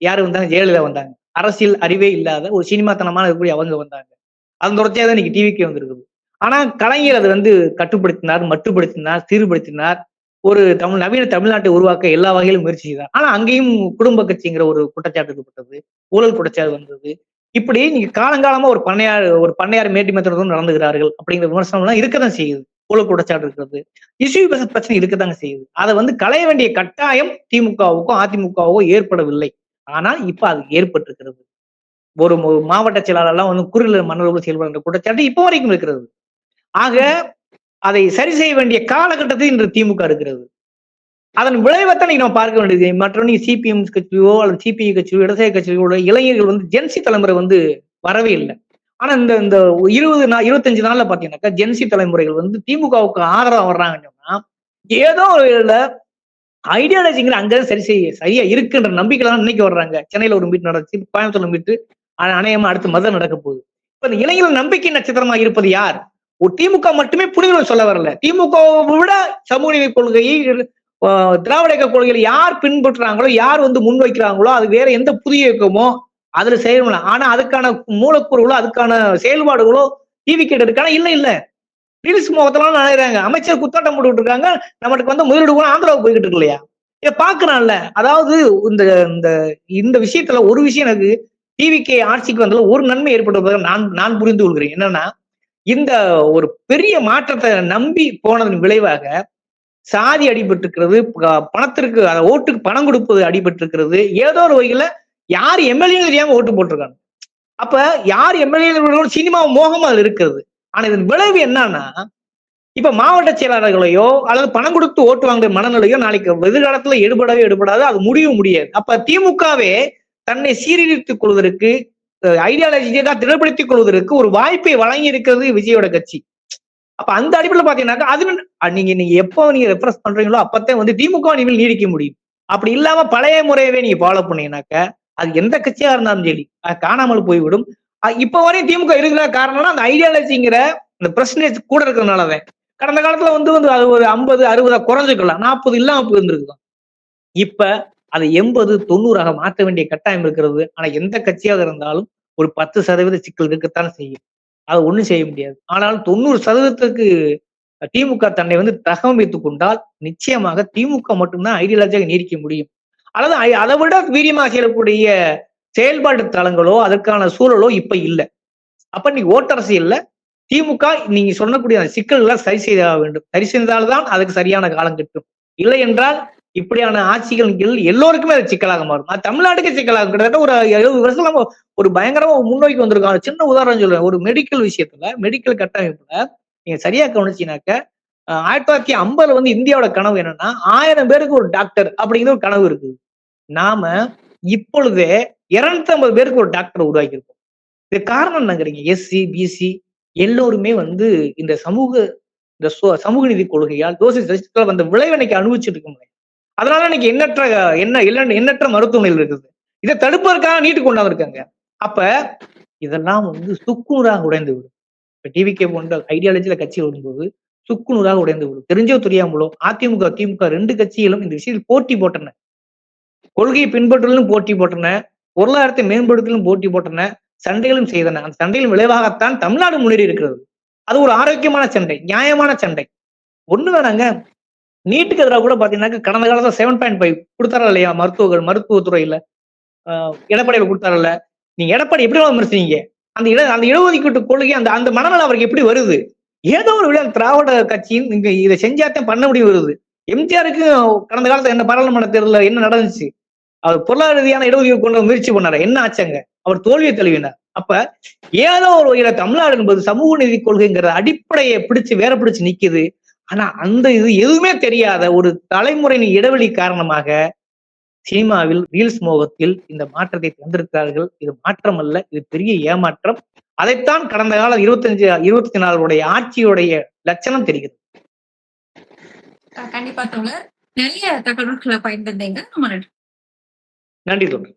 யாரு வந்தாங்க? ஜெயலலிதா வந்தாங்க. அரசியல் அறிவே இல்லாத ஒரு சினிமாத்தனமான இருக்கக்கூடிய அவங்க வந்தாங்க. அதன் தொடர்ச்சியாக தான் இன்னைக்கு டிவிக்கே வந்திருக்குது. ஆனா கலைஞர் அதை வந்து கட்டுப்படுத்தினார், மட்டுப்படுத்தினார், சீர்படுத்தினார். ஒரு நவீன தமிழ்நாட்டை உருவாக்க எல்லா வகையிலும் முயற்சி செய்தார். ஆனா அங்கேயும் குடும்ப கட்சிங்கிற ஒரு குற்றச்சாட்டு இருக்கப்பட்டது, ஊழல் குற்றச்சாட்டு வந்தது. இப்படி நீங்க காலங்காலமா ஒரு பண்ணையார் மேட்டிமத்தனத்துடன் நடந்துகிறார்கள் அப்படிங்கிற விமர்சனம் எல்லாம் இருக்கதான் செய்யுது. ஊழல் குற்றச்சாட்டு இருக்கிறது, இஷ்யூ பிரச்சனை இருக்கத்தாங்க செய்யுது. அதை வந்து களைய வேண்டிய கட்டாயம் திமுகவுக்கும் அதிமுகவுக்கும் ஏற்படவில்லை. ஆனால் இப்ப அது ஏற்பட்டிருக்கிறது. ஒரு மாவட்ட செயலாளர் எல்லாம் வந்து குறுநில மன்னர்கள் செயல்படுகிற குற்றச்சாட்டு இப்போ வரைக்கும் இருக்கிறது. ஆக அதை சரி செய்ய வேண்டிய காலகட்டத்தில் இன்று திமுக இருக்கிறது. அதன் விளைவைத்தான் நீங்க நம்ம பார்க்க வேண்டியது. மற்ற நீங்க சிபிஎம் கட்சியோ அல்லது சிபிஐ கட்சியோ இடதுசாரி கட்சியோட இளைஞர்கள் வந்து ஜென்சி தலைமுறை வந்து வரவே இல்லை. ஆனா இந்த 25 நாள்ல பாத்தீங்கன்னாக்கா ஜென்சி தலைமுறைகள் வந்து திமுகவுக்கு ஆதரவா வர்றாங்கன்னு சொன்னா, ஏதோ ஒரு ஐடியாலஜிங்கிற அங்கதான் சரியா இருக்குன்ற நம்பிக்கை தான் இன்னைக்கு வர்றாங்க. சென்னையில ஒரு மீட் நடந்துச்சு, கோயம்புத்தூர்ல மீட்டு, அநேகமா அடுத்து மதம் நடக்க போகுது. இப்ப இந்த இளைஞர்கள் நம்பிக்கை நட்சத்திரமா இருப்பது யார்? ஒரு திமுக மட்டுமே புனிதர்கள் சொல்ல வரல. திமுகவை விட சமூக நீதி கொள்கையை, திராவிட இயக்க கொள்கைகளை யார் பின்பற்றுறாங்களோ, யார் வந்து முன்வைக்கிறாங்களோ, அது வேற எந்த புதிய இயக்கமோ அதுல செய்யணும். ஆனா அதுக்கான மூலக்கூறுகளோ, அதுக்கான செயல்பாடுகளோ டிவி இருக்கான இல்ல ரீல்ஸ் முகத்தெல்லாம் நினைக்கிறாங்க. அமைச்சர் குத்தாட்டம் போட்டுக்கிட்டு இருக்காங்க, நமக்கு வந்து முதலீடு கூட ஆந்திராவுக்கு போய்கிட்டு இருக்கு இல்லையா? பாக்குறான்ல. அதாவது இந்த விஷயத்துல ஒரு விஷயம் எனக்கு டிவிகே ஆட்சிக்கு வந்ததுல ஒரு நன்மை ஏற்பட்டதாக நான் புரிந்து கொள்கிறேன். என்னன்னா, இந்த ஒரு பெரிய மாற்றத்தை நம்பி போனதன் விளைவாக சாதி அடிபட்டிருக்கிறது, பணத்திற்கு ஓட்டுக்கு பணம் கொடுப்பது அடிபட்டிருக்கிறது. ஏதோ ஒரு வகையில யார் எம்எல்ஏ தெரியாம ஓட்டு போட்டிருக்காங்க. அப்ப யார் எம்எல்ஏ சினிமா மோகம் அதுல இருக்கிறது. ஆனா இதன் விளைவு என்னன்னா, இப்ப மாவட்ட செயலாளர்களையோ அல்லது பணம் கொடுத்து ஓட்டு வாங்குற மனநிலையோ நாளைக்கு எதிர்காலத்துல எடுபடாது, அது முடியாது. அப்ப திமுகவே தன்னை சீரழித்துக் கொள்வதற்கு, ஐடியாலஜியாக திடப்படுத்திக் கொள்வதற்கு ஒரு வாய்ப்பை வழங்கி இருக்கிறது விஜயோட கட்சி. அப்ப அந்த அடிப்படையில் பாத்தீங்கன்னாக்கா நீங்க நீங்க எப்போ நீங்க ரெஃபரன்ஸ் பண்றீங்களோ அப்பத்தான் வந்து திமுக இனிமேல் நீடிக்க முடியும். அப்படி இல்லாம பழைய முறையவே நீங்க ஃபாலோ பண்ணீங்கன்னாக்க அது எந்த கட்சியா இருந்தாலும் சரி காணாமல் போய்விடும். இப்ப வரையும் திமுக இருக்கிற காரணம்னா அந்த ஐடியாலஜிங்கிற அந்த பிரசன்டேஜ் கூட இருக்கிறதுனாலதான். கடந்த காலத்துல வந்து அது ஒரு 50, 60 குறைஞ்சுக்கலாம், 40 இல்லாம போயிருந்திருக்கலாம். இப்ப அதை 80, 90 மாற்ற வேண்டிய கட்டாயம் இருக்கிறது. ஆனா எந்த கட்சியாக இருந்தாலும் ஒரு 10% சிக்கல் இருக்கத்தான் செய்யும். அதை ஒண்ணும் செய்ய முடியாது. ஆனால் 90%க்கு திமுக தன்னை வந்து தகவமைத்துக் கொண்டால் நிச்சயமாக திமுக மட்டும்தான் ஐடியாலஜியாக நீடிக்க முடியும். அல்லது அதை விட வீரியமாக செய்யக்கூடிய செயல்பாட்டு தளங்களோ அதற்கான சூழலோ இப்ப இல்ல. அப்ப நீ ஓட்டரசியல்ல திமுக நீங்க சொல்லக்கூடிய சிக்கல்களை சரி செய்தாக வேண்டும். சரி செய்தால்தான் அதுக்கு சரியான காலம் கிட்டும். இல்லை என்றால் இப்படியான ஆட்சிகள் எல்லோருக்குமே அது சிக்கலாக மாறும். தமிழ்நாட்டுக்கு சிக்கலாக கிட்டத்தட்ட ஒரு 70 வருஷம் ஒரு பயங்கரமா முன்னோக்கி வந்திருக்காங்க. சின்ன உதாரணம் சொல்றேன். ஒரு மெடிக்கல் விஷயத்துல, மெடிக்கல் கட்டமைப்புல நீங்க சரியா கவனிச்சீங்கன்னாக்க 1950 வந்து இந்தியாவோட கனவு என்னன்னா 1000 பேருக்கு ஒரு டாக்டர் அப்படிங்கிற ஒரு கனவு இருக்குது. நாம இப்பொழுதே 250 பேருக்கு ஒரு டாக்டர் உருவாக்கி இருக்கோம். இது காரணம் என்னங்கிறீங்க? எஸ்சி, பிசி எல்லோருமே வந்து இந்த சமூக நீதி கொள்கையால் வந்த விளைவினைக்கு அனுபவிச்சுட்டு இருக்க முடியாது. அதனால இன்னைக்கு எண்ணற்ற மருத்துவமனைகள் இருக்குது. இதை தடுப்பதற்காக நீட்டு கொண்டாந்து இருக்காங்க. அப்ப இதெல்லாம் வந்து சுக்குநூறாக உடைந்து விடும். இப்ப டிவிகே போன்ற ஐடியாலஜில கட்சி வரும்போது சுக்குநூறாக உடைந்து விடும். தெரிஞ்சோ தெரியாமலோ அதிமுக, திமுக 2 கட்சிகளும் இந்த விஷயத்தில் போட்டி போட்டன. கொள்கையை பின்பற்றுவதிலும் போட்டி போட்டன, பொருளாதாரத்தை மேம்படுத்தலும் போட்டி போட்டன, சண்டைகளும் செய்தன. அந்த சண்டையின் விளைவாகத்தான் தமிழ்நாடு முன்னேறி இருக்கிறது. அது ஒரு ஆரோக்கியமான சண்டை, நியாயமான சண்டை. ஒண்ணு வேணாங்க, நீட்டுக்கு எதிராக கூட பாத்தீங்கன்னா கடந்த காலத்துல 7.5 கொடுத்தாரா இல்லையா? மருத்துவத்துறையில எடப்பாடியில கொடுத்தாரல்ல. நீங்க எடப்பாடி எப்படி விமர்சிங்க? அந்த இடஒதுக்கீட்டு கொள்கை அந்த மனநல அவருக்கு எப்படி வருது? ஏதோ ஒரு விட திராவிட கட்சியின் நீங்க இதை செஞ்சாத்தான் பண்ண முடியும் வருது. எம்ஜிஆருக்கு கடந்த காலத்துல என்ன பாராளுமன்ற தேர்தலில் என்ன நடந்துச்சு? அவர் பொருளாதார ரீதியான இடஒதுக்கீடு கொண்டு முயற்சி பண்ணாரு. என்ன ஆச்சாங்க? அவர் தோல்வியை தழுவினார். அப்ப ஏதோ ஒரு வகையில தமிழ்நாடு என்பது சமூக நீதி கொள்கைங்கிற அடிப்படையை வேற பிடிச்சு நிக்குது. ஆனா அந்த இது எதுவுமே தெரியாத ஒரு தலைமுறையின் இடைவெளி காரணமாக சினிமாவில் ரீல்ஸ் மோகத்தில் இந்த மாற்றத்தை தந்திருக்கிறார்கள். இது மாற்றம் அல்ல, இது பெரிய ஏமாற்றம். அதைத்தான் கடந்த கால 24 ஆட்சியுடைய லட்சணம் தெரிகிறது. கண்டிப்பா தோழர், நிறைய தகவல்களை பயன்படுத்தீங்க. நன்றி தோழர்.